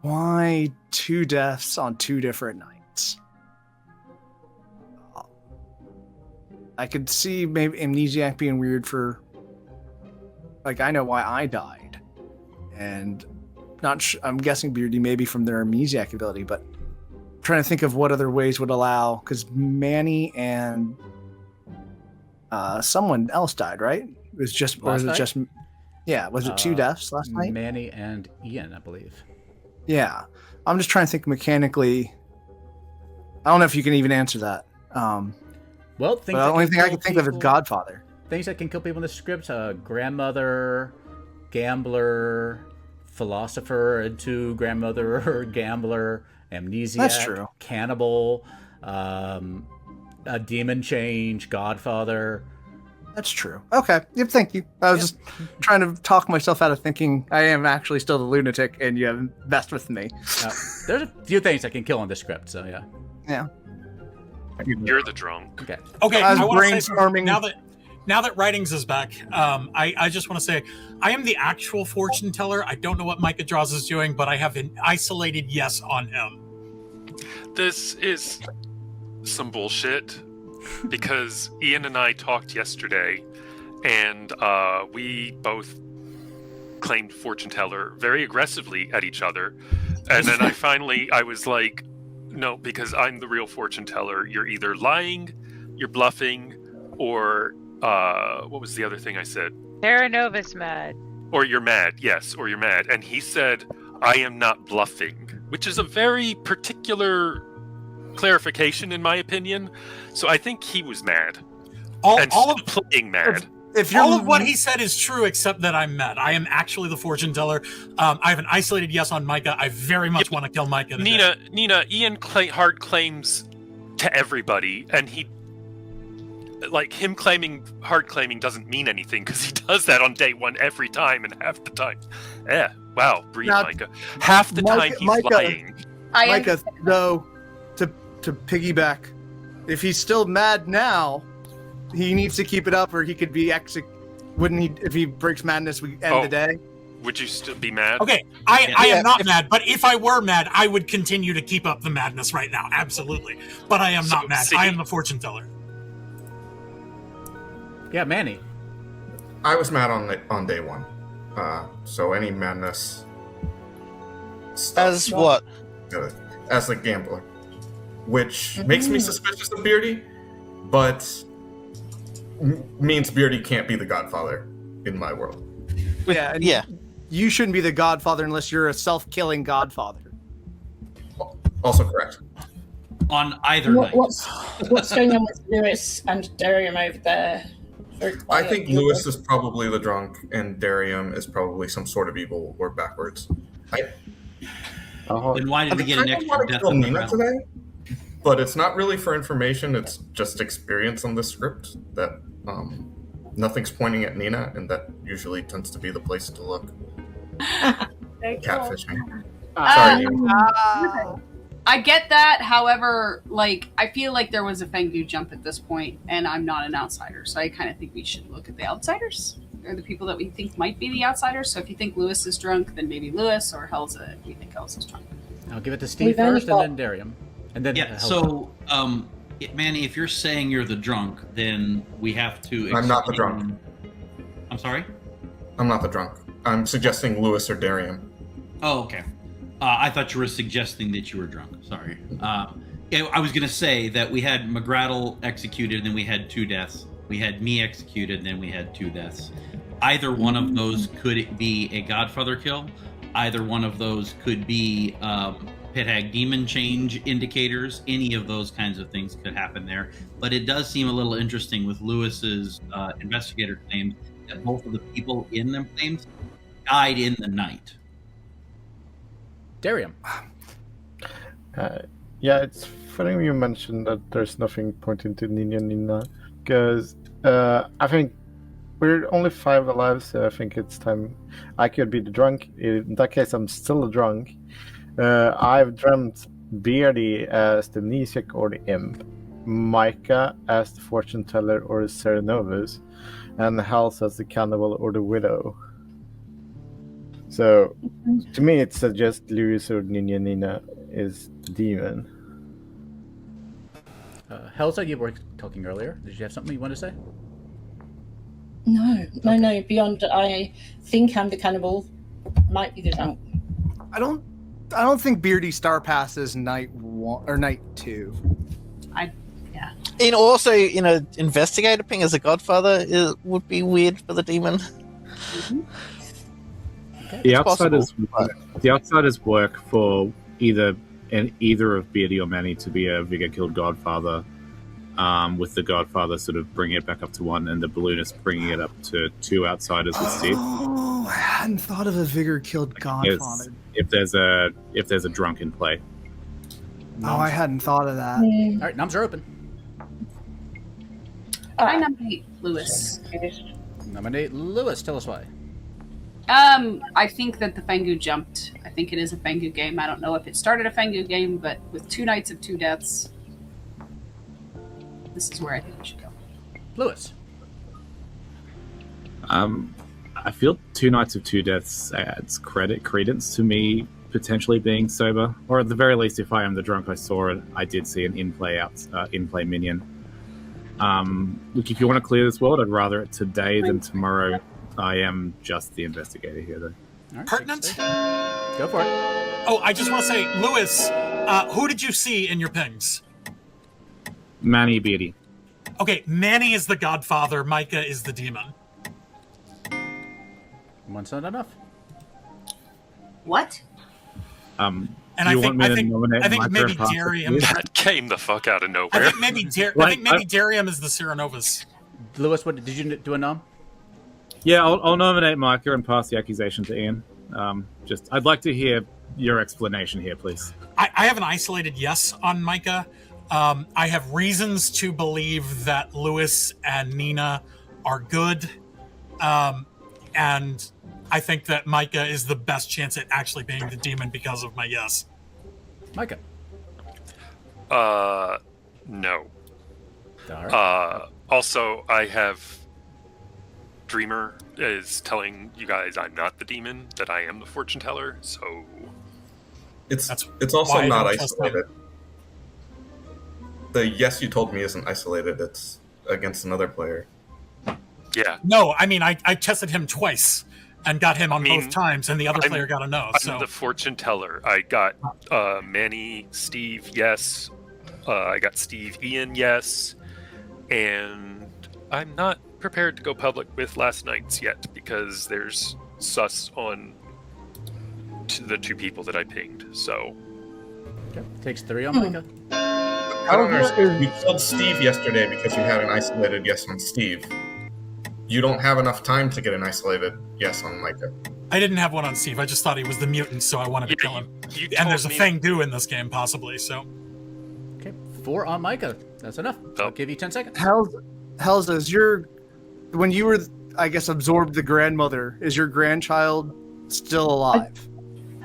Why 2 deaths on 2 different nights? I could see maybe Amnesiac being weird for, I know why I died, and I'm guessing Beardy maybe from their Amnesiac ability, but I'm trying to think of what other ways would allow, because Manny and someone else died, right? It was just, or was it just, yeah, was it 2 deaths last night? Manny and Ian, I believe. Yeah, I'm just trying to think mechanically. I don't know if you can even answer that. Well, the only thing I can think of is Godfather. Things that can kill people in the script: grandmother, gambler, philosopher into grandmother, gambler, amnesiac. That's true. Cannibal, a demon change, Godfather. That's true. Okay. Yep, thank you. I was just trying to talk myself out of thinking I am actually still the lunatic and you haven't messed with me. There's a few things that can kill on the script, so yeah. Yeah. You're the drunk. Okay. Okay. I was wanna say brainstorming. Now that Writings is back, I just want to say I am the actual fortune teller. I don't know what Micah Draws is doing, but I have an isolated yes on him. This is some bullshit. Because Ian and I talked yesterday, and we both claimed fortune teller very aggressively at each other. And then I was like, no, because I'm the real fortune teller. You're either lying, you're bluffing, or what was the other thing I said? Terra Nova's mad. Or you're mad, yes, or you're mad. And he said, I am not bluffing, which is a very particular clarification in my opinion. So I think he was mad. Playing mad. if you're all of what he said is true, except that I'm mad. I am actually the fortune teller. I have an isolated yes on Micah. I very much want to kill Micah today. Nina, Ian hard claims to everybody, and him hard claiming doesn't mean anything because he does that on day one every time and half the time. Yeah, wow, breathe, Now, Micah. Half the time he's lying. Micah, though, to piggyback, if he's still mad now, he needs to keep it up, or he could be Wouldn't he? If he breaks madness, we end the day. Would you still be mad? Okay, I am not mad, but if I were mad, I would continue to keep up the madness right now. Absolutely. But I am not mad. I am the fortune teller. Yeah, Manny. I was mad on day one. So any madness. As what? As a gambler. Which makes me suspicious of Beardy, but means Beardy can't be the Godfather in my world. Yeah, and you shouldn't be the Godfather unless you're a self-killing Godfather. Also correct. On either night. What's going on with Lewis and Darium over there? I think Lewis is probably the drunk, and Darium is probably some sort of evil or backwards. Then why did we get an extra death on in the Nina round? today? But it's not really for information, it's just experience on the script that nothing's pointing at Nina, and that usually tends to be the place to look. Catfishing. Sorry, Nina. I get that. However, I feel like there was a Fengu jump at this point, and I'm not an outsider, so I kind of think we should look at the outsiders, or the people that we think might be the outsiders. So if you think Lewis is drunk, then maybe Lewis, or Helza, if we think Helza's drunk. I'll give it to Steve first, and then Darium. And then so, Manny, if you're saying you're the drunk, then we have to... I'm not the drunk. I'm sorry? I'm not the drunk. I'm suggesting Lewis or Darium. Oh, okay. I thought you were suggesting that you were drunk. Sorry. I was going to say that we had McGrattle executed, and then we had 2 deaths. We had me executed, and then we had 2 deaths. Either one of those could be a Godfather kill. Either one of those could be Pit Hag Demon change indicators. Any of those kinds of things could happen there. But it does seem a little interesting with Lewis's investigator claim that both of the people in them claims died in the night. Darium. Yeah, it's funny you mentioned that there's nothing pointing to Nina, because I think we're only 5 alive, so I think it's time. I could be the drunk. In that case, I'm still a drunk. I've dreamt Beardy as the Nisic or the Imp, Micah as the Fortune Teller or the Serenovus, and Hals as the Carnival or the Widow. So, to me, it suggests Lewis or Nina is the demon. Helza, you were talking earlier. Did you have something you want to say? No. Beyond, I think I'm the cannibal. Might be the drunk. I don't think Beardy Star passes night 1 or night 2. And also, investigator ping as a Godfather would be weird for the demon. Mm-hmm. The outsiders work for either of Beardy or Manny to be a Vigor killed Godfather, with the Godfather sort of bringing it back up to 1, and the balloonist bringing it up to 2 outsiders with Steve. Oh, I hadn't thought of a Vigor killed Godfather. If there's a drunk in play. Oh, I hadn't thought of that. All right, noms are open. I nominate Lewis. Nominate Lewis. Tell us why. I think that the Fengu jumped. I think it is a Fengu game. I don't know if it started a Fengu game, but with 2 nights of 2 deaths, this is where I think we should go. Lewis. I feel 2 nights of 2 deaths adds credence to me potentially being sober, or at the very least, if I am the drunk, I saw it. I did see an in-play minion. Look, if you want to clear this world, I'd rather it today than tomorrow. I am just the investigator here, though. Right, Pertinent? Go for it. Oh, I just want to say, Lewis, who did you see in your pings? Manny Beardy. Okay, Manny is the Godfather, Micah is the demon. One's not enough. What? And I think maybe Darium. That came the fuck out of nowhere. I think maybe Darium is the Serenovus. Lewis, what did you do a nom? Yeah, I'll nominate Micah and pass the accusation to Ian. I'd like to hear your explanation here, please. I have an isolated yes on Micah. I have reasons to believe that Lewis and Nina are good. And I think that Micah is the best chance at actually being the demon because of my yes. Micah. No. All right. Also, I have Dreamer is telling you guys I'm not the demon, that I am the fortune teller, so It's also why I not don't trust isolated. The yes you told me isn't isolated, it's against another player. yeah. No, I mean, I tested him twice and got him on both times, and the other player got a no. I'm So the fortune teller. I got Manny, Steve, yes. I got Steve, Ian, yes. And I'm not prepared to go public with last night's yet because there's sus on the two people that I pinged. So Okay. Takes 3 on Micah. I don't understand. You killed Steve yesterday because you had an isolated yes on Steve. You don't have enough time to get an isolated yes on Micah. I didn't have one on Steve. I just thought he was the mutant, so I wanted to kill him. And there's a thing do in this game, possibly. So Okay. 4 on Micah. That's enough. I'll give you 10 seconds. Helza, is when you were, I guess, absorbed the grandmother, is your grandchild still alive?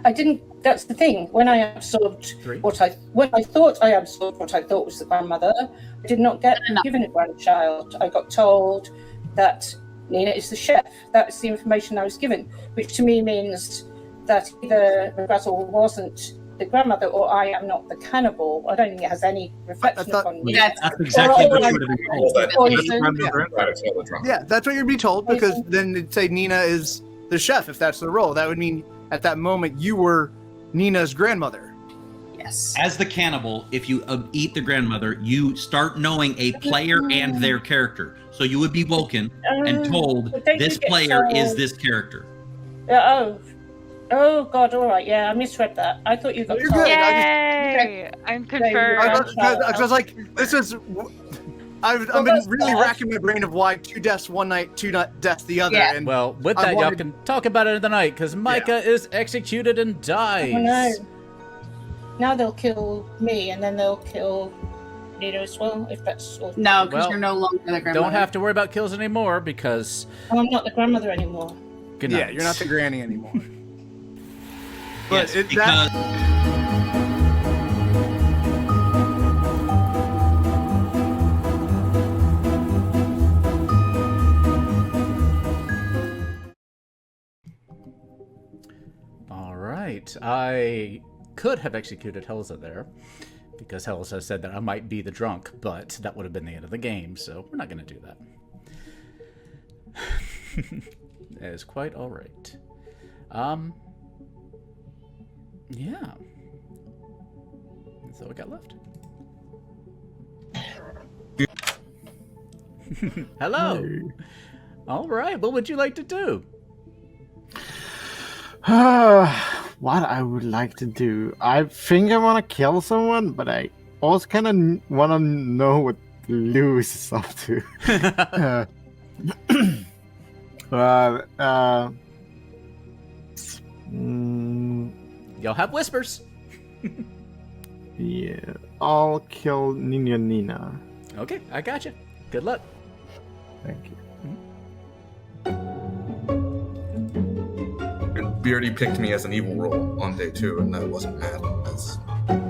I didn't. That's the thing. When I absorbed when I thought I absorbed what I thought was the grandmother, I did not get given a grandchild. I got told that Nina is the chef. That was the information I was given, which to me means that either Razzle wasn't the grandmother or I am not the cannibal. I don't think it has any reflection upon me. That's exactly what you would have been told. Yeah, that's what you'd be told, because then it'd say Nina is the chef if that's the role. That would mean at that moment you were Nina's grandmother. Yes. As the cannibal, if you eat the grandmother, you start knowing a player and their character. So you would be woken and told but don't this you get player told- is this character. Oh God! All right, yeah, I misread that. I thought you got You're told. good. Yay! I'm confirmed. I was like, this is. I've been really racking my brain of why 2 deaths one night, 2 deaths the other. Yeah. And Well, with that, y'all can talk about it in the night, because Micah is executed and dies. Oh, no. Now they'll kill me, and then they'll kill Nina as well, if that's all. No, because Well, you're no longer the grandmother. Don't have to worry about kills anymore, because... Oh, I'm not the grandmother anymore. Good night. yeah, you're not the granny anymore. Yes, But because All right. I could have executed Helza there, because Helza said that I might be the drunk, but that would have been the end of the game, so we're not going to do that. That is quite all right. Yeah. That's all we got left. Hello. All right. What would you like to do? What I would like to do, I think I want to kill someone, but I also kind of want to know what Lewis is up to. Y'all have whispers. Yeah, I'll kill Nina. Okay, I got you. Good luck. Thank you. And Beardy picked me as an evil role on day 2, and I wasn't mad.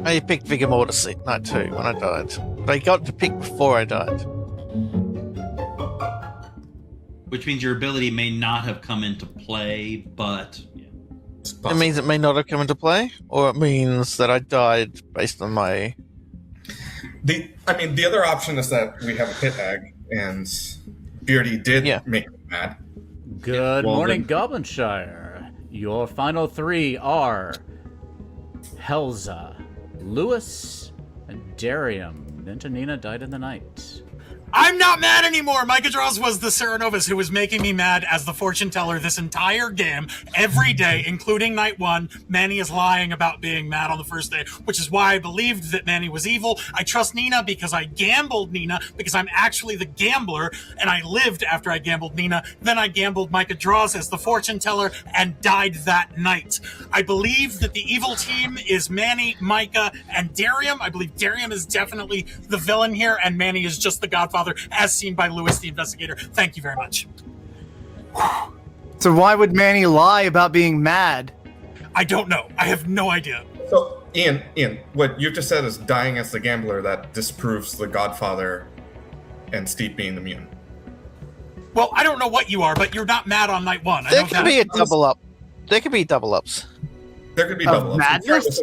I picked Vigor night 2 when I died. But I got to pick before I died. which means your ability may not have come into play, but It means it may not have come into play, or it means that I died based on my... The other option is that we have a pit hag, and Beardy did make me mad. Good morning, Goblinshire. Your final 3 are Helza, Lewis, and Darium. Then Nina died in the night. I'm not mad anymore. Micah Draws was the Serenovus who was making me mad as the fortune teller this entire game, every day, including night 1. Manny is lying about being mad on the first day, which is why I believed that Manny was evil. I trust Nina because I gambled Nina, because I'm actually the gambler, and I lived after I gambled Nina. Then I gambled Micah Draws as the fortune teller and died that night. I believe that the evil team is Manny, Micah, and Darium. I believe Darium is definitely the villain here, and Manny is just the godfather, as seen by Lewis, the investigator. Thank you very much. So why would Manny lie about being mad? I don't know. I have no idea. So, Ian, what you just said is dying as the gambler that disproves the Godfather and Steve being the mutant. Well, I don't know what you are, but you're not mad on night 1. There could be a double up. There could be double ups. There could be double ups. Madness?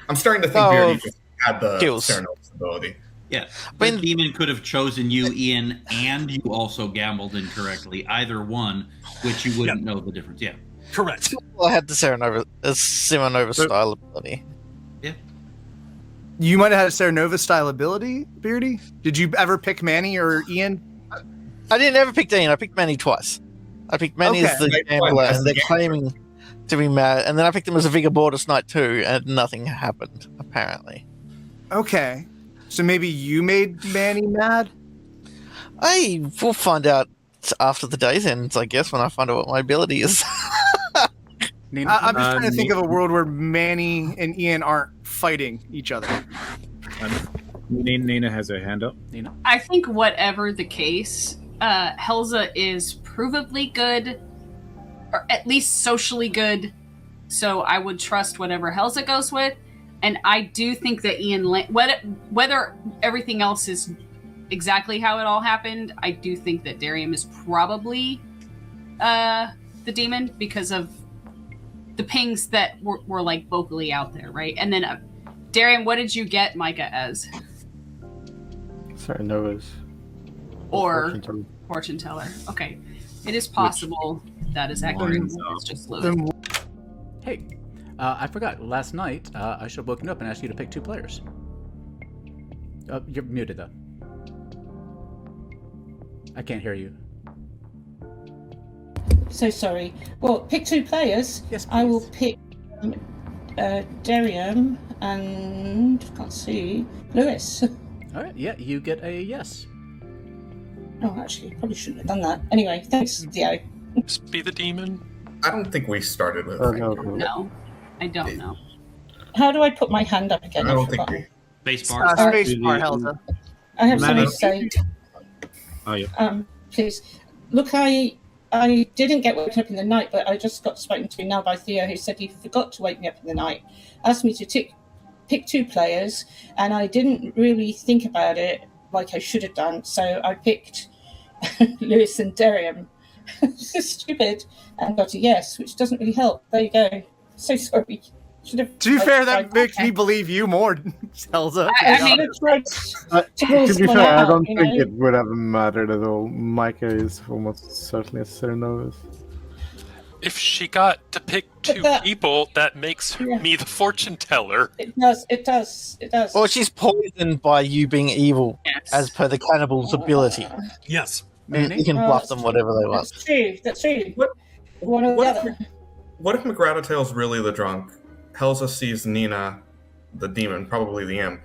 I'm starting to think Beardy just had the Serenovus ability. Yeah, the demon could have chosen you, Ian, and you also gambled incorrectly. Either one, which you wouldn't know the difference. Yeah, correct. Well, I had the Serenova style ability. Yeah. You might have had a Serenova style ability, Beardy? Did you ever pick Manny or Ian? I didn't ever pick Ian. I picked Manny twice. I picked Manny as the gambler, and they're claiming to be mad. And then I picked him as a Vigor Borders night 2, and nothing happened, apparently. Okay. So maybe you made Manny mad? We'll find out after the day's ends, I guess, when I find out what my ability is. I'm just trying to think of a world where Manny and Ian aren't fighting each other. Nina has her hand up. Nina? I think whatever the case, Helza is provably good, or at least socially good, so I would trust whatever Helza goes with. And I do think that Ian, whether everything else is exactly how it all happened, I do think that Darium is probably the demon because of the pings that were like vocally out there, right? And then, Darium, what did you get Micah as? Serenovus. Or fortune teller. Okay. It is possible that is accurate. It's just Lewis. Hey. I forgot. Last night, I should have woken up and asked you to pick 2 players. You're muted, though. I can't hear you. So sorry. Well, pick 2 players. Yes, please. I will pick Darium and, can't see, Lewis. All right. Yeah, you get a yes. Oh, actually, probably shouldn't have done that. Anyway, thanks, Theo. Be the demon. I don't think we started with No, I don't know. How do I put my hand up again? I don't think we... Spacebar. Spacebar, Helza. I have something to say. Oh, yeah. Please. Look, I didn't get woken up in the night, but I just got spoken to now by Theo, who said he forgot to wake me up in the night. Asked me to pick 2 players, and I didn't really think about it like I should have done, so I picked Lewis and Darium. This is stupid, and got a yes, which doesn't really help. There you go. So sorry. To be fair, that makes me believe you more, Helza. To be fair, I don't think it would have mattered at all. Micah is almost certainly a Serenovus. If she got to pick 2 people, that makes me the fortune teller. It does. Or she's poisoned by you being evil, as per the cannibal's ability. Yes. You can bluff them whatever they want. That's true. One or the other. What if McGratatail's really the drunk? Helza sees Nina, the demon, probably the imp,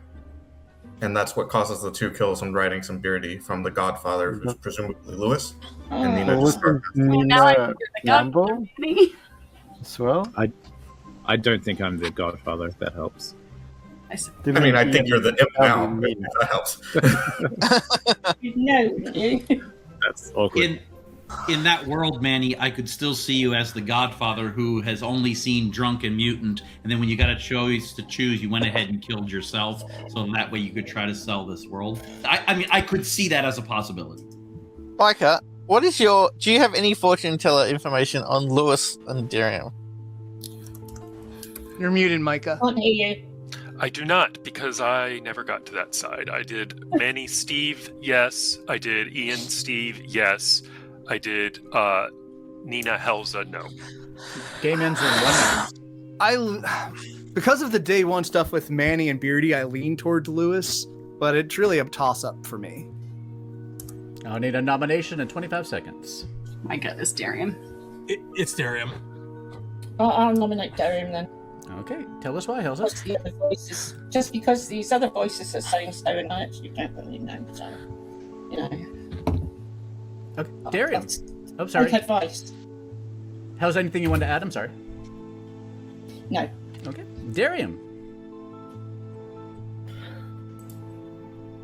and that's what causes the 2 kills and writing some Beardy from the Godfather, who's presumably Lewis. And Nina just Nina gamble as well? I don't think I'm the Godfather, if that helps. I mean, I think you're the imp now, if that helps. No. That's awkward. In that world, Manny, I could still see you as the Godfather who has only seen drunk and mutant, and then when you got a choice to choose, you went ahead and killed yourself, so that way you could try to sell this world. I mean, I could see that as a possibility. Micah, do you have any fortune teller information on Lewis and Darium? You're muted, Micah. Can't hear you. I do not, because I never got to that side. I did Manny, Steve, yes. I did Ian, Steve, yes. I did Nina, Helza, no. Game ends in 1 minute. Because of the day 1 stuff with Manny and Beardy, I lean towards Lewis, but it's really a toss-up for me. I'll need a nomination in 25 seconds. My goodness, Darian. It's Darian. I'll nominate Darian then. Okay, tell us why, Helza. Just because these other voices are saying so, and I actually don't really know, so, you know. Okay, Darian. Oh, sorry. Take advice. How's anything you want to add? I'm sorry. No. Okay, Darian.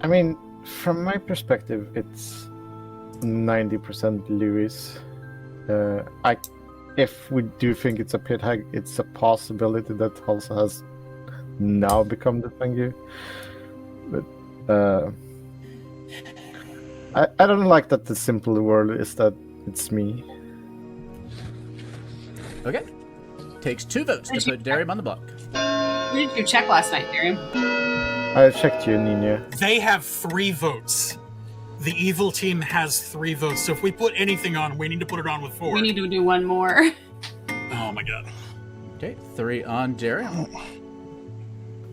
I mean, from my perspective, it's 90% Lewis. If we do think it's a pit hag, it's a possibility that Halsa has now become the thingy. But I don't like that the simple word is that it's me. Okay. Takes 2 votes to put Darian on the block. Who did you check last night, Darian? I checked you, Nina. They have 3 votes. The evil team has 3 votes. So if we put anything on, we need to put it on with 4. We need to do one more. Oh my god. Okay, 3 on Darian.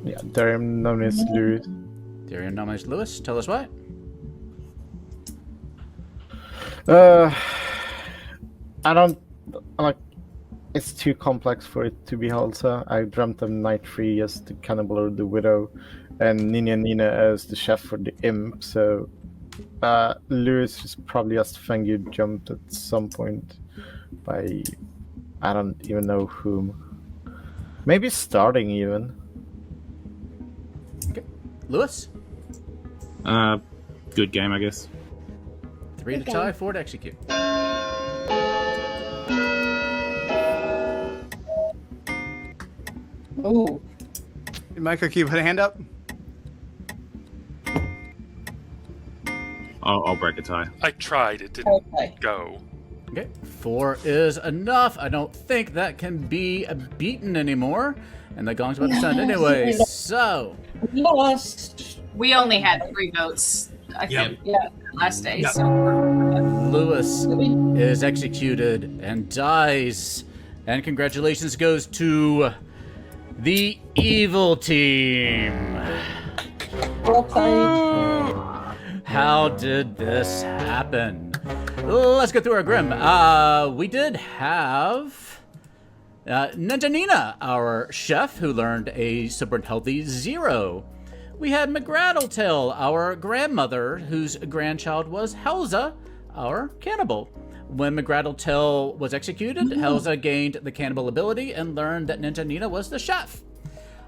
Yeah, Darian nominates Lewis. Darian nominates Lewis. Tell us why. I don't like. It's too complex for it to be Halsa. I dreamt of Night 3 as the cannibal or the widow, and Nina as the chef for the imp. So Lewis is probably just thing you jumped at some point by I don't even know whom. Maybe starting even. Okay, Lewis. Good game, I guess. 3 to tie, 4 to execute. Ooh. Did Micah keep a hand up? I'll break a tie. I tried. It didn't go. Okay, 4 is enough. I don't think that can be beaten anymore. And the gong's about to sound anyway, so... Lost. We only had 3 votes, I think, last day. Yep. So Lewis is executed and dies. And congratulations goes to the evil team. Well played. How did this happen? Let's go through our Grim. We did have Ninja Nina, our chef, who learned a super healthy 0. We had McGraddletail, our grandmother, whose grandchild was Helza, our cannibal. When McGraddletail was executed, Helza gained the cannibal ability and learned that Ninja Nina was the chef.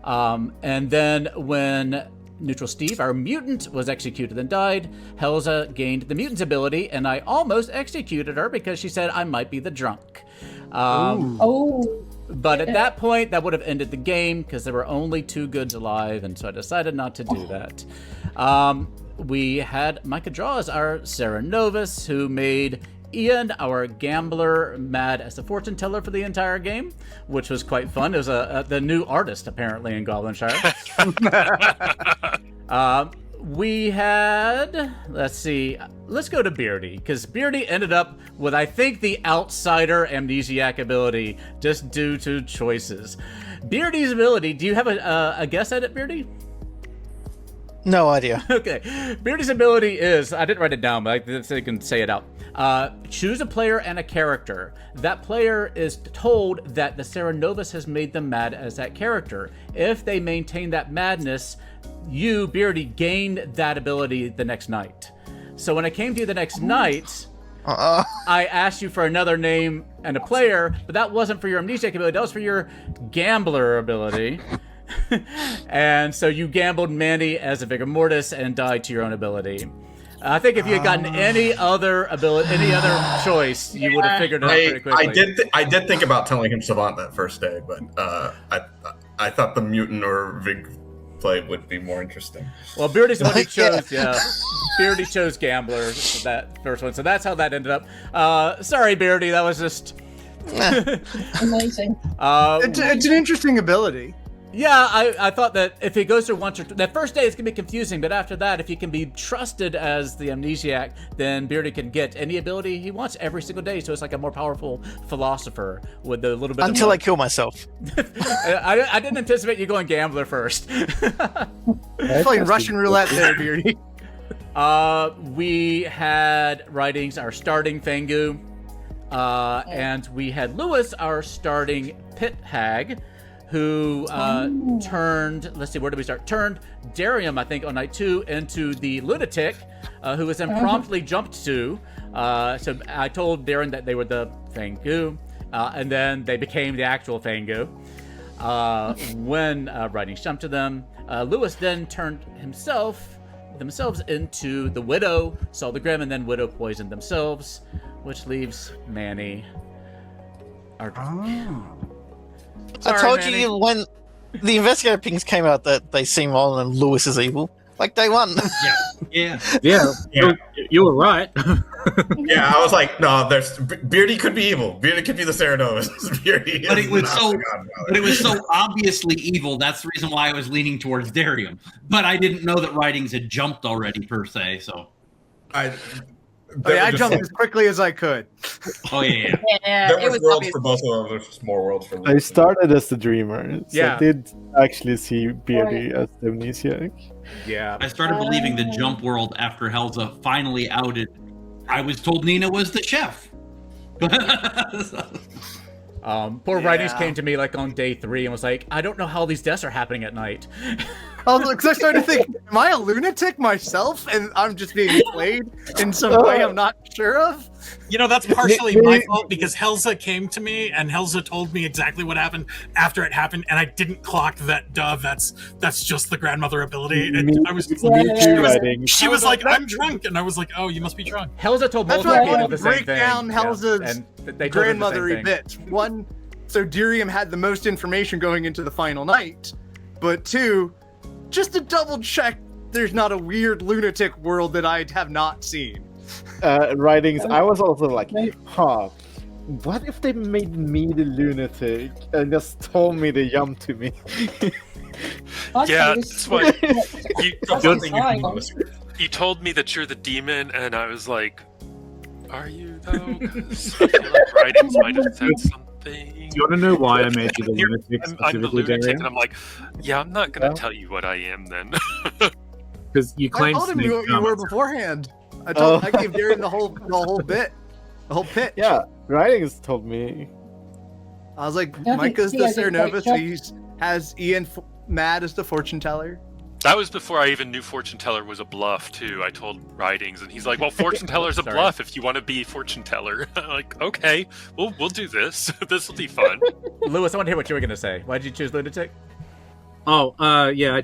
And then when Neutral Steve, our mutant, was executed and died, Helza gained the mutant's ability, and I almost executed her because she said I might be the drunk. But at that point, that would have ended the game because there were only 2 goods alive, and so I decided not to do that. We had Micah Draws, our Sarah Novus, who made Ian, our gambler, mad as the fortune teller for the entire game, which was quite fun. It was the new artist, apparently, in Goblinshire. We had, let's see, let's go to Beardy, because Beardy ended up with, I think, the outsider amnesiac ability, just due to choices. Beardy's ability, do you have a guess at it, Beardy? No idea. Okay. Beardy's ability is, I didn't write it down, but I can say it out. Choose a player and a character. That player is told that the Sarah Novus has made them mad as that character. If they maintain that madness, you, Beardy, gain that ability the next night. So when I came to you the next night, I asked you for another name and a player, but that wasn't for your amnesiac ability, that was for your gambler ability. And so you gambled Manny as a Vigor Mortis and died to your own ability. I think if you had gotten any other ability, any other choice, you would have figured it out pretty quickly. I did think about telling him Savant that first day, but I thought the mutant or Vig play would be more interesting. Well, Beardy's the one who chose, Beardy chose gambler for that first one, so that's how that ended up. Sorry, Beardy, that was just amazing. It's an interesting ability. Yeah, I thought that if he goes through once or that first day it's gonna be confusing, but after that, if he can be trusted as the amnesiac, then Beardy can get any ability he wants every single day. So it's like a more powerful philosopher with a little bit. Until I kill myself. I didn't anticipate you going gambler first. Playing Russian roulette there, Beardy. We had Writings, our starting Fangu, and we had Lewis, our starting Pit Hag, who turned, let's see, where did we start? Turned Darium, I think, on night 2 into the Lunatic, who was then promptly jumped to. So I told Darren that they were the Fangu, and then they became the actual Fangu. When Writings jumped to them, Lewis then turned themselves into the Widow, saw the Grim, and then Widow poisoned themselves, which leaves Manny. I Sorry, told Manny. you when the investigator pings came out that they seem wrong and Lewis is evil. Like day one. Yeah. You were right. Yeah, I was like, no, there's Beardy could be evil. Beardy could be the Ceranovus. Beardy But is it was not so, the Godfather. but it was so obviously evil. That's the reason why I was leaning towards Darium. But I didn't know that Writings had jumped already per se. So I jumped as quickly as I could. Oh yeah. Yeah, There was worlds for both of them. There's just more worlds for I started as the dreamer, so Yeah. I did actually see Beardy as the amnesiac. Yeah. I started believing the jump world after Helza finally outed. I was told Nina was the chef. Poor Writings came to me like on day 3 and was like, I don't know how these deaths are happening at night. I was like, I started to think, am I a lunatic myself, and I'm just being played in some way I'm not sure of? You know, that's partially my fault because Helza came to me and Helza told me exactly what happened after it happened, and I didn't clock that that's just the grandmother ability. And I was she was like, I'm drunk, and I was like, oh, you must be drunk. Helza told That's multiple why I people want the to same break thing. down Helza's and they told her the same grandmothery thing. bits. One, so Durium had the most information going into the final night, but 2, just to double check there's not a weird lunatic world that I have not seen. Writings, I was also like, what if they made me the lunatic and just told me to jump to me? Yeah, that's why you you told me that you're the demon, and I was like, are you though? 'Cause I feel like Writings might have said something. Do you want to know why I made you the lunatic I'm the specifically, lunatic, Darian? and I'm like, yeah, I'm not gonna tell you what I am then. Because you I claimed told him snake you charmer. were beforehand. I gave Darian the whole bit, the whole pitch. Yeah, Writings told me. I was like, Yeah, Micah's he the has a great Ceranovus. job. He has Ian mad as the fortune teller. That was before I even knew Fortune Teller was a bluff, too. I told Writings, and he's like, well, Fortune Teller's a Sorry. bluff if you want to be Fortune Teller. I'm like, okay, we'll do this. This will be fun. Lewis, I want to hear what you were going to say. Why did you choose Lunatic? Oh, yeah, I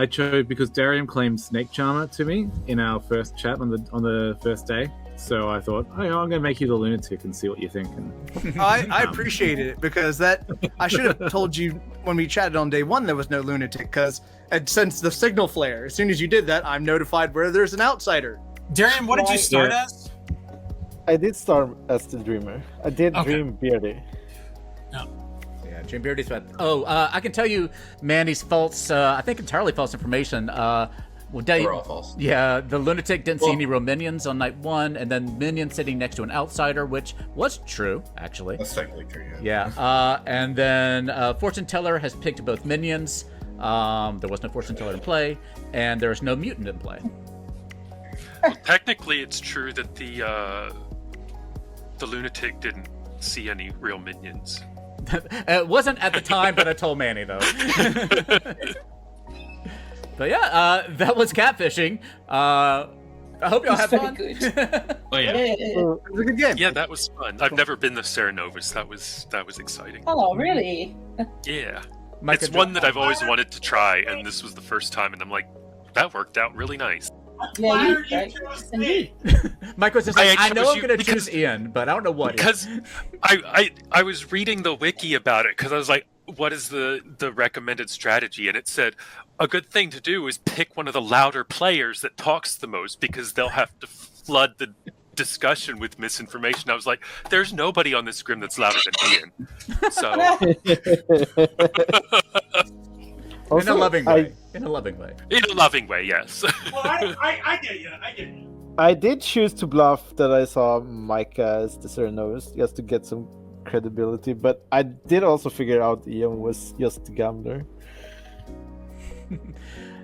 chose because Darium claimed Snake Charmer to me in our first chat on the first day. So I thought, oh, I'm going to make you the lunatic and see what you think. And I appreciated it because I should have told you when we chatted on day 1 there was no lunatic because since the signal flare, as soon as you did that, I'm notified where there's an outsider. Darian, what did you start as? I did start as the dreamer. I did dream Beardy. Yeah, Jim Beardy's bad. Oh, I can tell you Manny's false, I think entirely false information. They're all false. Yeah, the Lunatic didn't see any real minions on night 1, and then minions sitting next to an outsider, which was true, actually. That's technically true, Yeah, and then Fortune Teller has picked both minions. There was no Fortune Teller in play, and there's no mutant in play. Well, technically, it's true that the Lunatic didn't see any real minions. It wasn't at the time, but I told Manny, though. But yeah, that was catfishing. I hope y'all have fun. Oh yeah. It was a good game. Yeah, that was fun. I've never been the Ceranovus. That was exciting. Oh, really? Yeah. Micah, It's one that I've always wanted to try, and this was the first time, and I'm like, that worked out really nice. Yeah, you indeed. Mike was just like, I know chose I'm you going to because- choose Ian, but I don't know what. Because I was reading the wiki about it, because I was like, what is the recommended strategy? And it said, a good thing to do is pick one of the louder players that talks the most, because they'll have to flood the discussion with misinformation. I was like, there's nobody on this scrim that's louder than Ian. So in a loving way. In a loving way. in a loving way, yes. Well, I get you. I get you. I did choose to bluff that I saw Micah as the Ceranovus just to get some credibility, but I did also figure out Ian was just the gambler.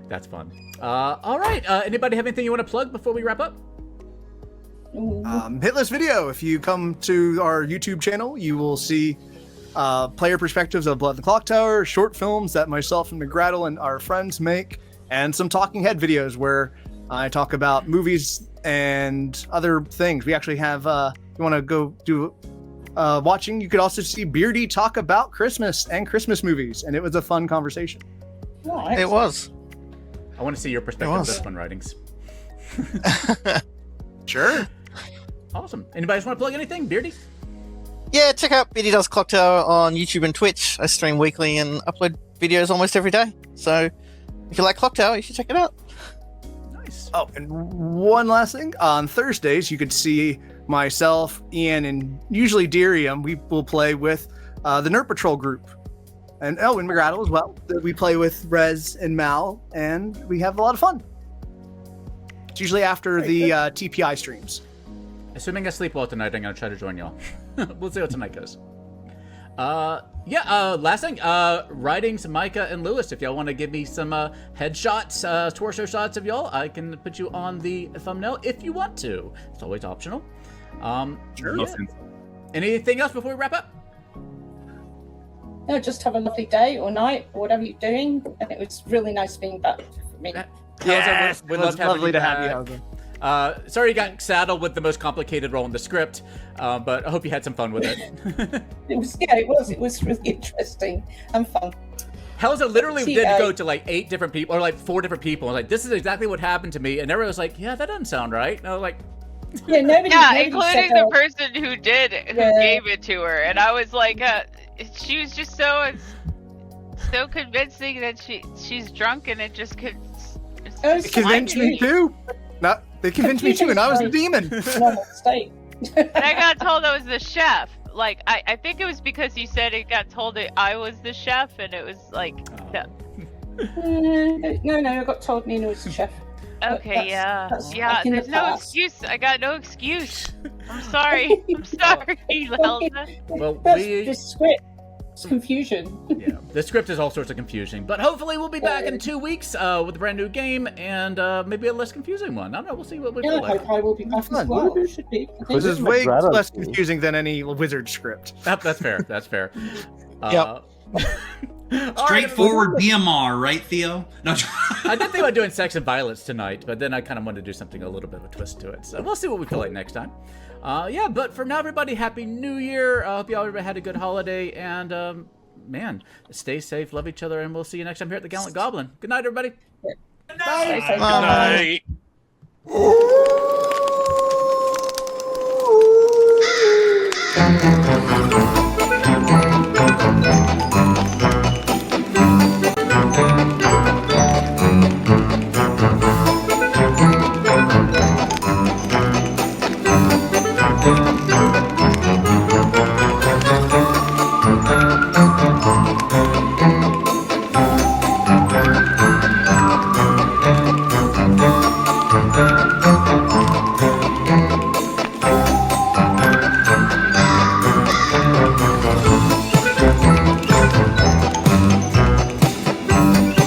That's fun. All right. Anybody have anything you want to plug before we wrap up? Hit list video. If you come to our YouTube channel, you will see player perspectives of Blood of the Clocktower, short films that myself and McGrattle and our friends make, and some talking head videos where I talk about movies and other things. We actually have, you want to go do watching, you could also see Beardy talk about Christmas and Christmas movies, and it was a fun conversation. Nice. It was. I want to see your perspective of this one, writings. Sure. Awesome. Anybody else want to plug anything? Beardy? Yeah, check out Beardy Does Clocktower on YouTube and Twitch. I stream weekly and upload videos almost every day. So if you like Clocktower, you should check it out. Nice. Oh, and one last thing. On Thursdays, you could see myself, Ian, and usually Derium. We will play with the Nerd Patrol group. And McGrattle as well. We play with Rez and Mal, and we have a lot of fun. It's usually after the TPI streams. Assuming I sleep well tonight, I'm going to try to join y'all. We'll see how tonight goes. Last thing. Writings, Micah and Lewis, if y'all want to give me some headshots, torso shots of y'all, I can put you on the thumbnail if you want to. It's always optional. Sure. Yeah. Anything else before we wrap up? No, just have a lovely day or night or whatever you're doing. And it was really nice being back for me. Yes, we it was lovely to have you, Hauser. Sorry you got saddled with the most complicated role in the script, but I hope you had some fun with it. It was really interesting and fun. Helza literally did go to like 8 different people, or like 4 different people. I was like, this is exactly what happened to me. And everyone was like, yeah, that doesn't sound right. And I was like, yeah, nobody including the person who gave it to her. And I was like, she was just so convincing that she's drunk, and it just could. It convinced me too. They convinced me too, and I was a demon. And I got told I was the chef. Like, I think it was because you said it got told that I was the chef, and it was like, no. No, I got told Nina was the chef. Okay, there's no excuse. I got no excuse. I'm sorry. I'm sorry, Helza. Well, the script. It's confusion. Yeah, the script is all sorts of confusing, but hopefully we'll be back in 2 weeks with a brand new game and maybe a less confusing one. I don't know. We'll see what we feel like. I hope I will be back as well. It should be. This is way less confusing than any wizard script. That's fair. That's fair. Yep. Straightforward BMR, right, Theo? No. I did think about doing sex and violence tonight, but then I kind of wanted to do something a little bit of a twist to it. So we'll see what we feel like next time. But for now, everybody, Happy New Year. I hope you all had a good holiday. And, man, stay safe, love each other, and we'll see you next time here at the Gallant Goblin. Good night, everybody. Good night. Good night. Thank you.